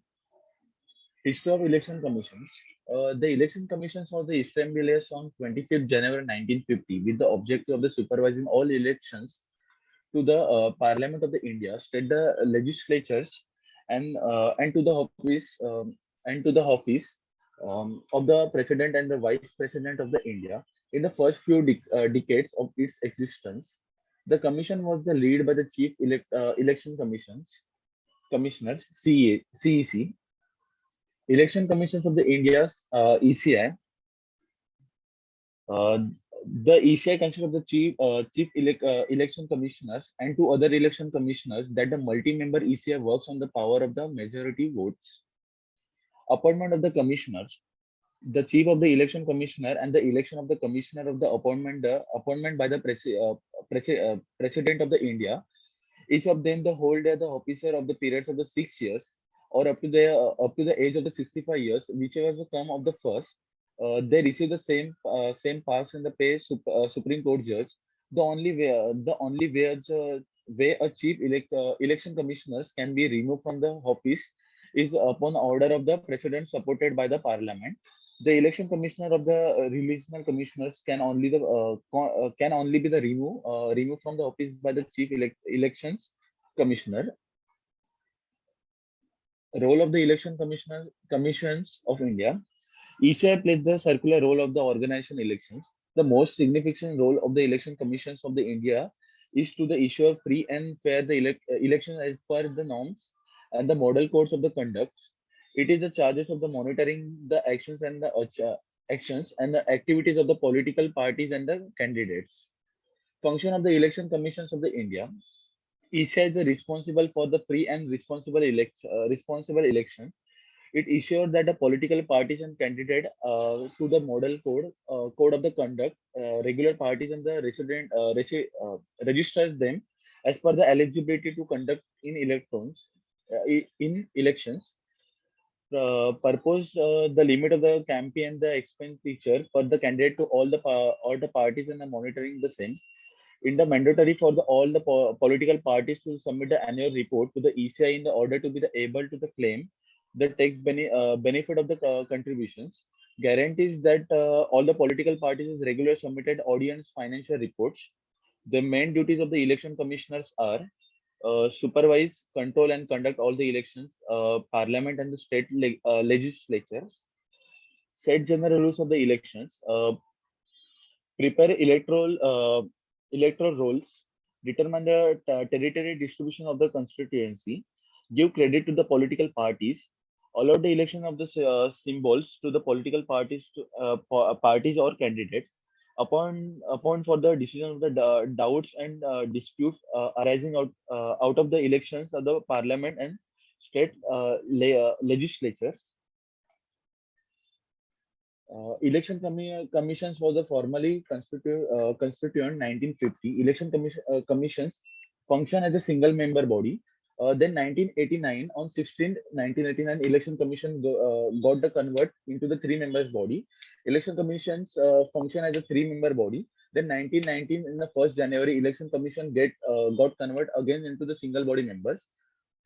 [SPEAKER 12] History of election commissions. The election commissions was established on 25th January 1950 with the objective of the supervising all elections to the Parliament of the India, state the legislatures, and to the office of the President and the Vice President of the India. In the first few decades of its existence, the commission was the lead by the Chief Election Commissioners CEC. Election Commissions of the India's ECI. The ECI consists of the chief election commissioners and 2 other election commissioners that the multi-member ECI works on the power of the majority votes. Appointment of the commissioners. The chief of the election commissioner and the election of the commissioner of the appointment by the president of the India. Each of them the hold the officer of the periods of the 6 years or up to the age of the 65 years, whichever is the term of the first. They receive the same powers in the pay Supreme Court judge. The only way a chief election commissioners can be removed from the office is upon order of the president supported by the parliament. The election commissioner of the regional commissioners can only be the removed from the office by the chief elections commissioner. Role of the election commissions of India. ECI plays the circular role of the organization elections. The most significant role of the election commissions of the India is to the issue of free and fair the election as per the norms and the model codes of the conduct. It is the charges of the monitoring the actions and the actions and the activities of the political parties and the candidates. Function of the election commissions of the India. ECI is responsible for the free and responsible election. It ensured that the political parties and candidate to the model code of the conduct, regular parties and the registers them as per the eligibility to conduct in in elections. Purpose the limit of the campaign, the expenditure for the candidate to all the parties and the monitoring the same. In the mandatory for all the political parties to submit the annual report to the ECI in the order to be able to the claim the tax benefit of the contributions. Guarantees that all the political parties regularly submitted audience financial reports. The main duties of the election commissioners are supervise, control, and conduct all the elections, parliament and the state legislatures, set general rules of the elections, prepare electoral rolls, determine the territory distribution of the constituency, give credit to the political parties, allow the election of the symbols to the political parties parties or candidates, upon for the decision of the doubts and disputes arising out of the elections of the parliament and state legislatures. Election commissions was formally constituent 1950. Election commissions function as a single member body. Then 1989, on 16th 1989, election commission got the convert into the 3 members body. Election commissions function as a 3-member body. Then 1919, in the 1st January, election commission got convert again into the single body members.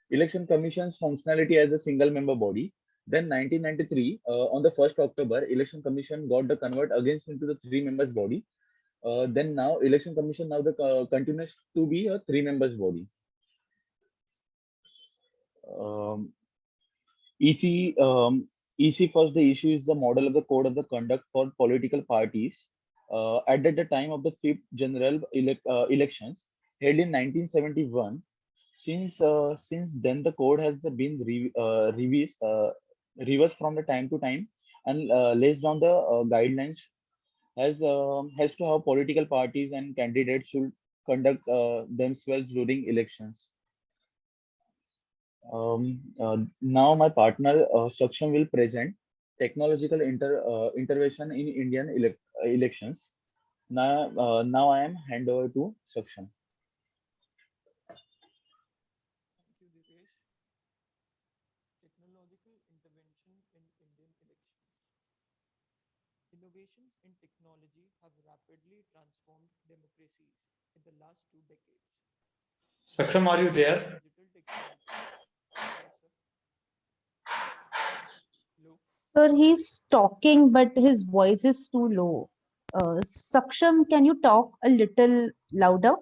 [SPEAKER 12] Election commission's functionality as a single member body. Then 1993, on the 1st October, election commission got the convert against into the 3 members body. Then now election commission now continues to be a 3 members body. EC first, the issue is the model of the code of the conduct for political parties at the time of the 5th general elections held in 1971. Since then, the code has been revised from the time to time and lays down the guidelines has to how political parties and candidates should conduct themselves during elections. Now my partner Saksham will present technological intervention in Indian elections. Now I am hand over to Saksham.
[SPEAKER 13] Technological intervention in Indian elections. Innovations in technology have rapidly transformed democracies in the last 2 decades.
[SPEAKER 3] Saksham, are you there?
[SPEAKER 5] Sir, he's talking, but his voice is too low. Saksham, can you talk a little louder?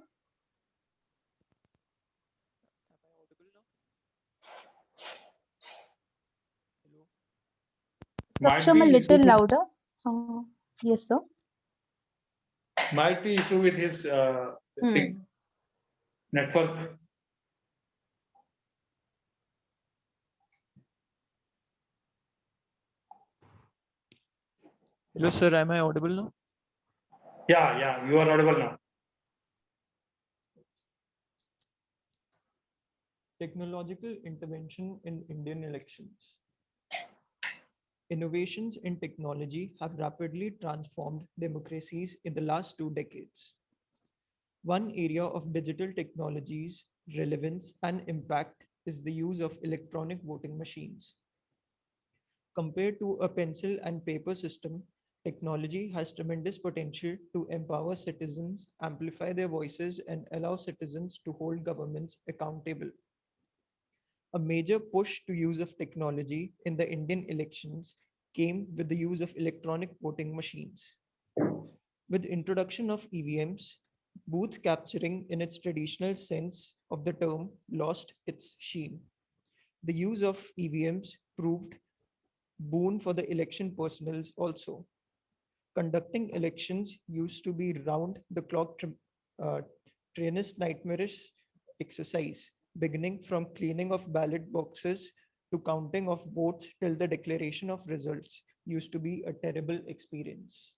[SPEAKER 5] Saksham, a little louder. Yes, sir.
[SPEAKER 3] Might be issue with his thing. Network.
[SPEAKER 13] Hello, sir. Am I audible now?
[SPEAKER 3] Yeah, you are audible now.
[SPEAKER 13] Technological intervention in Indian elections. Innovations in technology have rapidly transformed democracies in the last 2 decades. One area of digital technology's relevance and impact is the use of electronic voting machines. Compared to a pencil and paper system, technology has tremendous potential to empower citizens, amplify their voices, and allow citizens to hold governments accountable. A major push to use of technology in the Indian elections came with the use of electronic voting machines. With introduction of EVMs, booth capturing in its traditional sense of the term lost its sheen. The use of EVMs proved boon for the election personnels also. Conducting elections used to be round the clock trainist nightmarish exercise, beginning from cleaning of ballot boxes to counting of votes till the declaration of results used to be a terrible experience.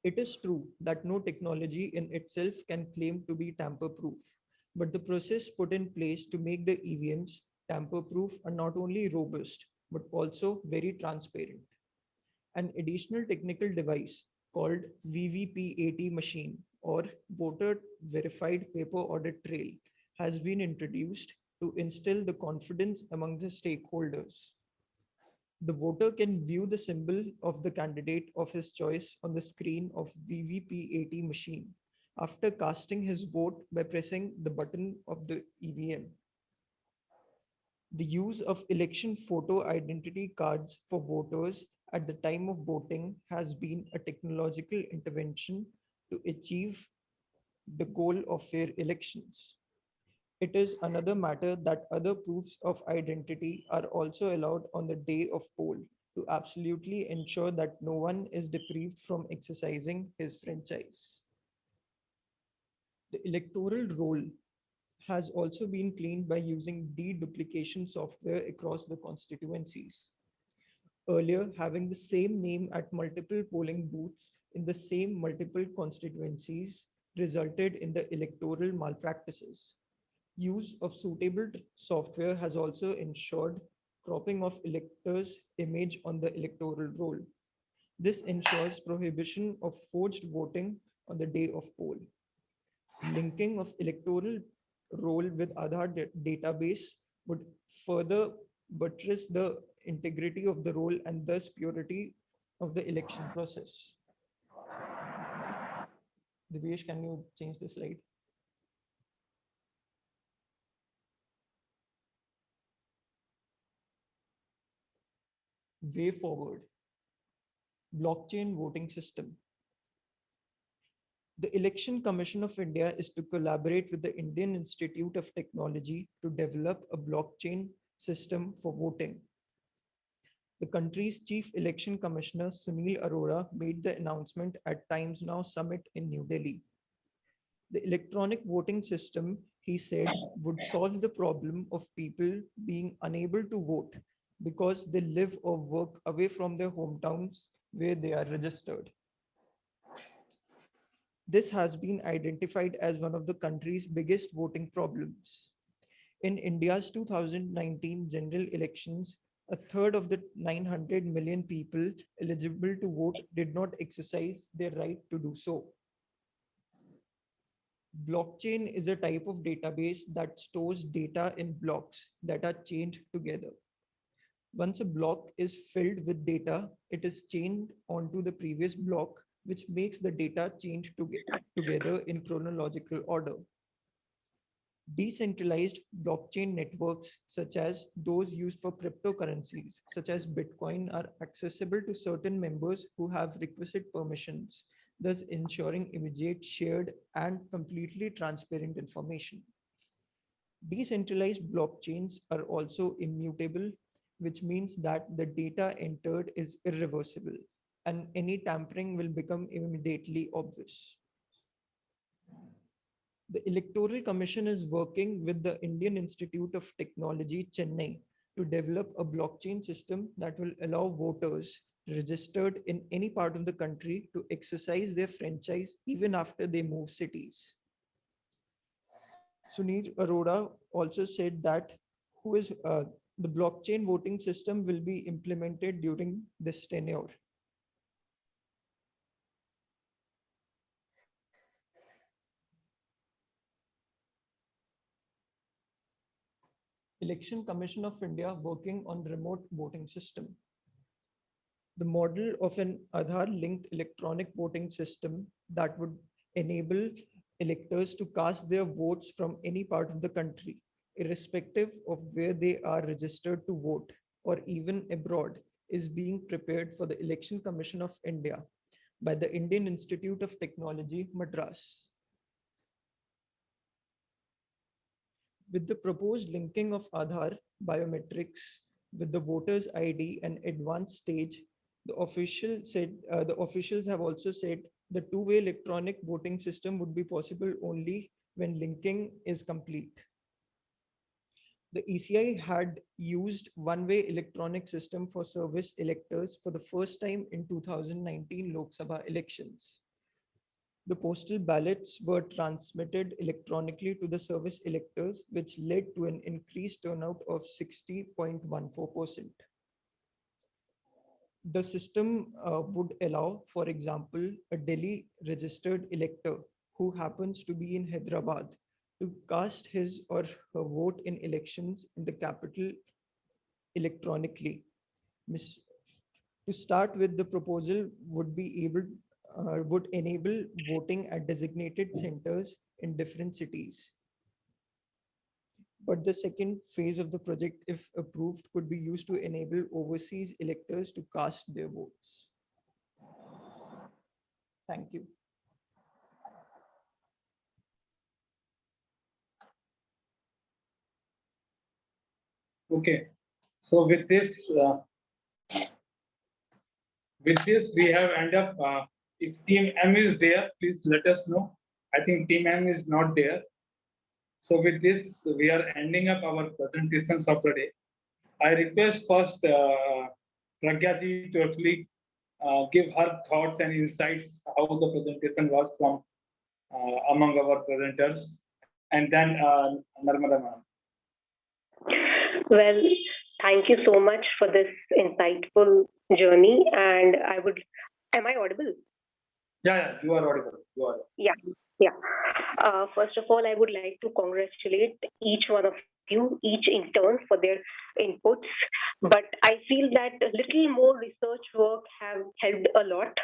[SPEAKER 13] It is true that no technology in itself can claim to be tamper-proof, but the process put in place to make the EVMs tamper-proof are not only robust, but also very transparent. An additional technical device called VVPAT machine or Voter Verified Paper Audit Trail has been introduced to instill the confidence among the stakeholders. The voter can view the symbol of the candidate of his choice on the screen of VVPAT machine after casting his vote by pressing the button of the EVM. The use of election photo identity cards for voters at the time of voting has been a technological intervention to achieve the goal of fair elections. It is another matter that other proofs of identity are also allowed on the day of poll to absolutely ensure that no one is deprived from exercising his franchise. The electoral roll has also been cleaned by using deduplication software across the constituencies. Earlier, having the same name at multiple polling booths in the same multiple constituencies resulted in the electoral malpractices. Use of suitable software has also ensured cropping of electors' image on the electoral roll. This ensures prohibition of forged voting on the day of poll. Linking of electoral roll with Aadhaar database would further buttress the integrity of the roll and thus purity of the election process. Divyesh, can you change the slide? Way forward. Blockchain voting system. The Election Commission of India is to collaborate with the Indian Institute of Technology to develop a blockchain system for voting. The country's Chief Election Commissioner, Sunil Arora, made the announcement at Times Now Summit in New Delhi. The electronic voting system, he said, would solve the problem of people being unable to vote because they live or work away from their hometowns where they are registered. This has been identified as one of the country's biggest voting problems. In India's 2019 general elections, a third of the 900 million people eligible to vote did not exercise their right to do so. Blockchain is a type of database that stores data in blocks that are chained together. Once a block is filled with data, it is chained onto the previous block, which makes the data chained together in chronological order. Decentralized blockchain networks, such as those used for cryptocurrencies, such as Bitcoin, are accessible to certain members who have requisite permissions, thus ensuring immediate, shared, and completely transparent information. Decentralized blockchains are also immutable, which means that the data entered is irreversible, and any tampering will become immediately obvious. The Electoral Commission is working with the Indian Institute of Technology, Chennai, to develop a blockchain system that will allow voters registered in any part of the country to exercise their franchise even after they move cities. Sunil Arora also said that the blockchain voting system will be implemented during this tenure. Election Commission of India working on remote voting system. The model of an Aadhaar-linked electronic voting system that would enable electors to cast their votes from any part of the country, irrespective of where they are registered to vote, or even abroad, is being prepared for the Election Commission of India by the Indian Institute of Technology, Madras. With the proposed linking of Aadhaar biometrics with the voter's ID and advanced stage, the officials have also said the two-way electronic voting system would be possible only when linking is complete. The ECI had used one-way electronic system for service electors for the first time in 2019 Lok Sabha elections. The postal ballots were transmitted electronically to the service electors, which led to an increased turnout of 60.14%. The system would allow, for example, a Delhi registered elector who happens to be in Hyderabad to cast his or her vote in elections in the capital electronically. To start with, the proposal would enable voting at designated centers in different cities. But the second phase of the project, if approved, could be used to enable overseas electors to cast their votes. Thank you.
[SPEAKER 3] Okay, so with this we have end up. If Team M is there, please let us know. I think Team M is not there. So with this, we are ending up our presentations of the day. I request first Pragya ji to actually give her thoughts and insights how the presentation was from among our presenters, and then Narmada ma'am.
[SPEAKER 14] Well, thank you so much for this insightful journey. And am I audible?
[SPEAKER 3] Yeah, you are audible. You are.
[SPEAKER 14] Yeah. First of all, I would like to congratulate each one of you, each intern, for their inputs. But I feel that a little more research work have helped a lot.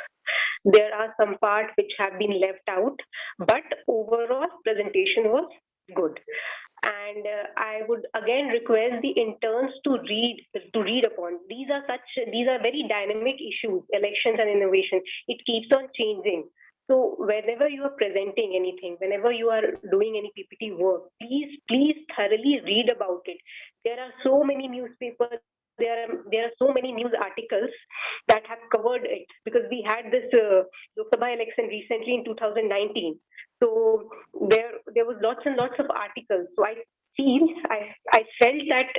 [SPEAKER 14] There are some parts which have been left out, but overall presentation was good. And I would again request the interns to read upon. These are very dynamic issues, elections and innovation. It keeps on changing. So whenever you are presenting anything, whenever you are doing any PPT work, please thoroughly read about it. There are so many newspapers, there are so many news articles that have covered it, because we had this Lok Sabha election recently in 2019. So there was lots and lots of articles. So I felt that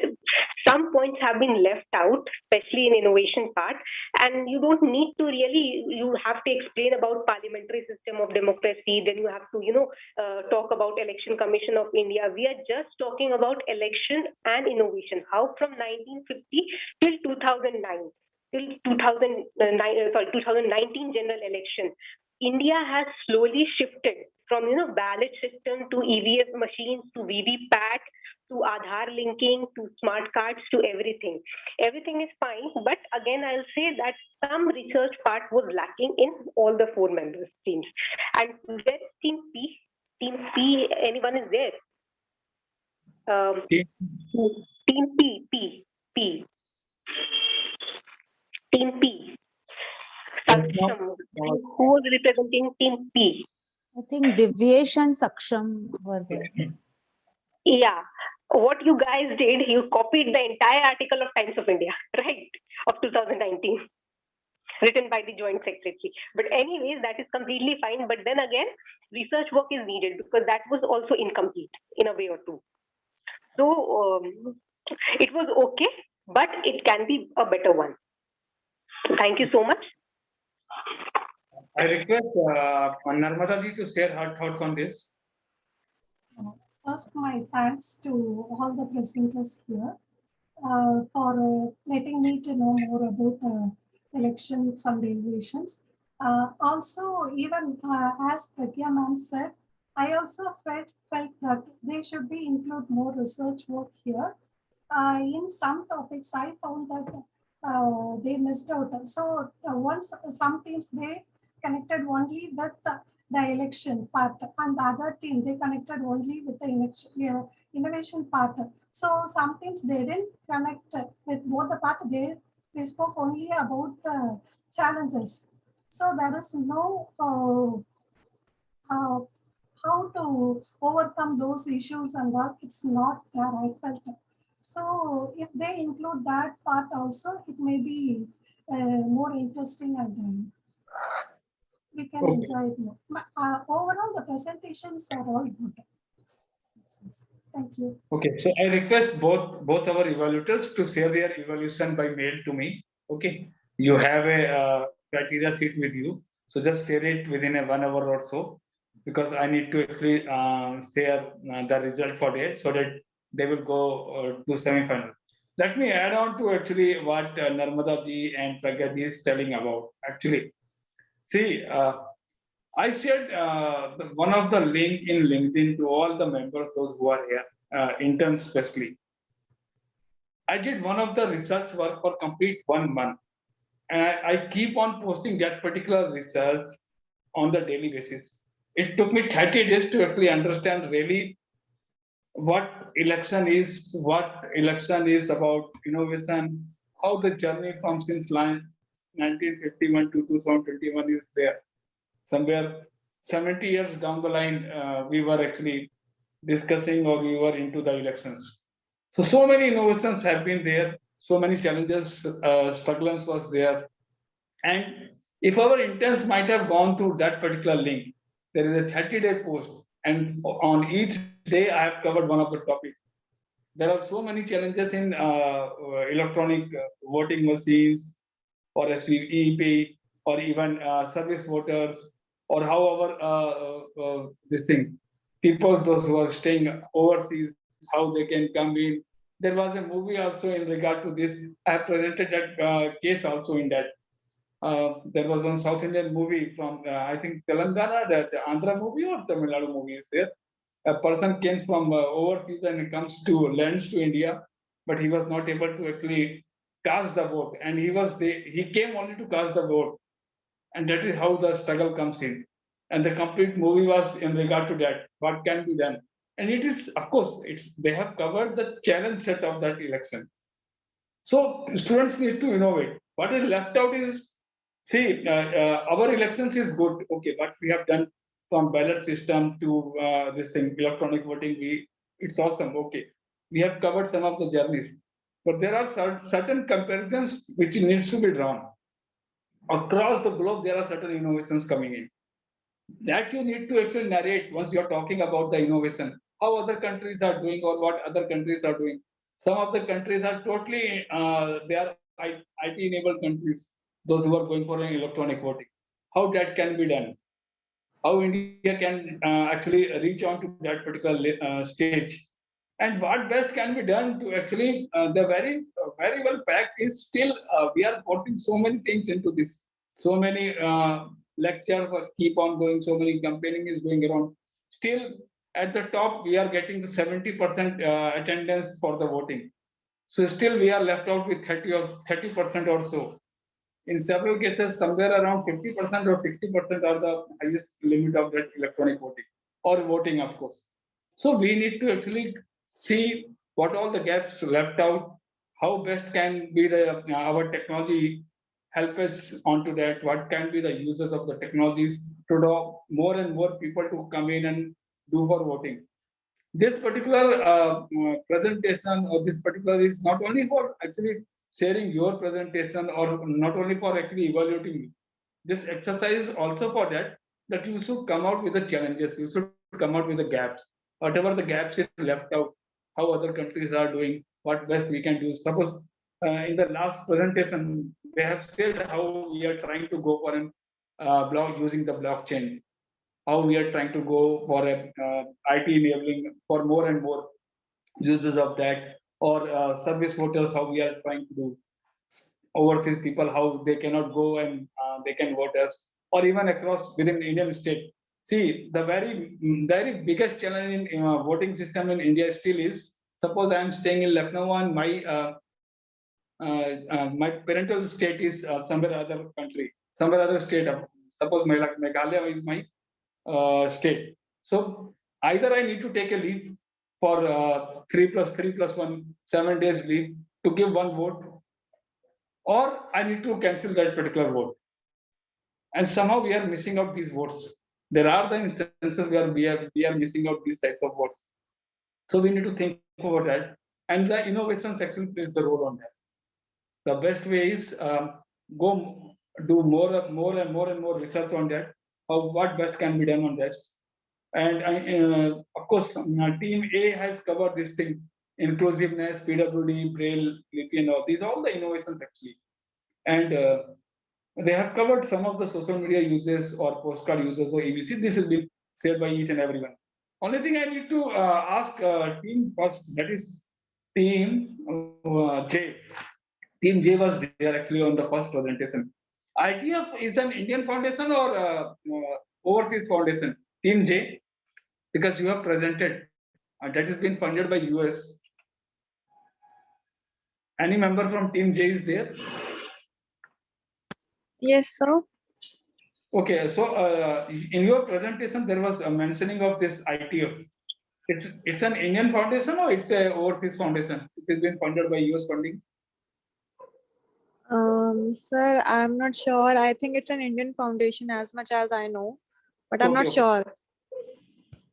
[SPEAKER 14] some points have been left out, especially in innovation part, and you don't need to really, you have to explain about parliamentary system of democracy, then you have to, talk about Election Commission of India. We are just talking about election and innovation, how from 1950 till 2009, till 2019 general election, India has slowly shifted from ballot system to EVS machines to VVPAT to Aadhaar linking to smart cards to everything. Everything is fine, but again I'll say that some research part was lacking in all the 4 members teams. And where's Team P? Team P, anyone is there? Team P. Team P. Saksham. Who was representing Team P?
[SPEAKER 5] I think Divyesh and Saksham were there.
[SPEAKER 14] Yeah. What you guys did, you copied the entire article of Times of India, right? Of 2019. Written by the Joint Secretary. But anyways, that is completely fine. But then again, research work is needed because that was also incomplete in a way or two. So it was okay, but it can be a better one. Thank you so much.
[SPEAKER 3] I request Narmada ji to share her thoughts on this.
[SPEAKER 6] First, my thanks to all the presenters here for letting me to know more about elections and innovations. Also, even as Pragya ma'am said, I also felt that they should be include more research work here. In some topics, I found that they missed out. So once some teams they connected only with the election part, and the other team they connected only with the innovation part. So some teams they didn't connect with both the part. They they spoke only about the challenges. So there is no how to overcome those issues and all. It's not there, I felt. So if they include that part also, it may be more interesting and we can enjoy it more. Overall, the presentations are all good. Thank you.
[SPEAKER 3] Okay, so I request both our evaluators to share their evaluation by mail to me. Okay, you have a criteria sheet with you, so just share it within a 1 hour or so, because I need to actually share the result for that, so that they will go to semi-final. Let me add on to actually what Narmada ji and Pragya ji is telling about. Actually, see, I shared one of the link in LinkedIn to all the members, those who are here, interns especially. I did one of the research work for complete 1 month, and I keep on posting that particular research on the daily basis. It took me 30 days to actually understand really what election is about innovation, how the journey from since 1951 to 2021 is there. Somewhere 70 years down the line, we were actually discussing or we were into the elections. So many innovations have been there, so many challenges, struggles was there. And if our interns might have gone through that particular link, there is a 30-day post, and on each day I have covered one of the topics. There are so many challenges in electronic voting machines or SVEP or even service voters, or how our people, those who are staying overseas, how they can come in. There was a movie also in regard to this. I have presented that case also in that. There was one South Indian movie from, I think, Telangana, that Andhra movie or Tamil Nadu movie is there. A person came from overseas and comes to lands to India, but he was not able to actually cast the vote. And he came only to cast the vote. And that is how the struggle comes in. And the complete movie was in regard to that, what can be done. And it is, of course, they have covered the challenge set of that election. So students need to innovate. What is left out is, see, our elections is good, okay, but we have done from ballot system to electronic voting, it's awesome, okay. We have covered some of the journeys, but there are certain comparisons which needs to be drawn. Across the globe, there are certain innovations coming in. That you need to actually narrate once you're talking about the innovation, how other countries are doing or what other countries are doing. Some of the countries are totally, they are IT-enabled countries, those who are going for an electronic voting. How that can be done? How India can actually reach on to that particular stage? And what best can be done to actually, the very well fact is still we are putting so many things into this. So many lectures keep on going, so many campaigning is going around. Still at the top, we are getting the 70% attendance for the voting. So still we are left out with 30% or so. In several cases, somewhere around 50% or 60% are the highest limit of that electronic voting or voting, of course. So we need to actually see what all the gaps left out, how best can be our technology help us onto that, what can be the uses of the technologies to draw more and more people to come in and do for voting. This particular presentation or this particular is not only for actually sharing your presentation or not only for actually evaluating. This exercise also for that you should come out with the challenges, you should come out with the gaps, whatever the gaps is left out, how other countries are doing, what best we can do. Suppose in the last presentation, they have said how we are trying to go for a block using the blockchain, how we are trying to go for a IT enabling for more and more uses of that, or service voters, how we are trying to do. Overseas people, how they cannot go and they can vote us, or even across within Indian state. See, the very biggest challenge in voting system in India still is, suppose I am staying in Lucknow and my parental state is somewhere other country, somewhere other state. Suppose Meghalaya is my state. So either I need to take a leave for 3 + 3 + 1, 7 days leave to give one vote, or I need to cancel that particular vote. And somehow we are missing out these votes. There are the instances where we are missing out these types of votes. So we need to think about that. And the innovation section plays the role on that. The best way is go do more and more research on that. What best can be done on this. And of course, Team A has covered this thing: inclusiveness, PWD, Braille, Lipi, and all these, all the innovations actually. And they have covered some of the social media users or postcard users or EVC. This has been said by each and everyone. Only thing I need to ask team first, that is Team J. Team J was there actually on the first presentation. ITF is an Indian foundation or overseas foundation? Team J, because you have presented, that has been funded by US. Any member from Team J is there?
[SPEAKER 2] Yes, sir.
[SPEAKER 3] Okay, so in your presentation, there was a mentioning of this ITF. It's an Indian foundation or it's a overseas foundation? It has been funded by US funding.
[SPEAKER 2] Sir, I'm not sure. I think it's an Indian foundation as much as I know, but I'm not
[SPEAKER 3] Okay.
[SPEAKER 2] sure.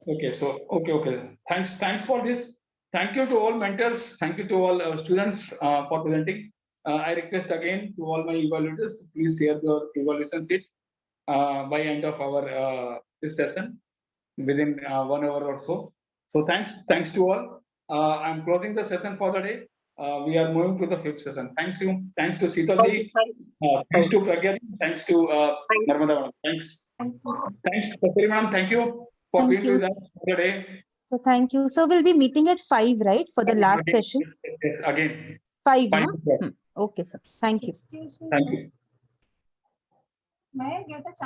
[SPEAKER 3] Okay, so okay. Thanks for this. Thank you to all mentors. Thank you to all students for presenting. I request again to all my evaluators to please share your evaluation sheet by end of our this session within 1 hour or so. So thanks to all. I'm closing the session for the day. We are moving to the 5th session. Thanks to Sheetalji, thanks to Pragya, thanks to Narmada Madam. Thanks to Kapil Madam. Thank you for being with us today.
[SPEAKER 5] So thank you. So we'll be meeting at 5, right, for the last session?
[SPEAKER 3] Yes, again.
[SPEAKER 5] 5,
[SPEAKER 3] 5
[SPEAKER 5] no? Okay, sir. Thank you.
[SPEAKER 6] Excuse me,
[SPEAKER 3] Thank
[SPEAKER 6] sir.
[SPEAKER 3] you.
[SPEAKER 6] May I get a chance?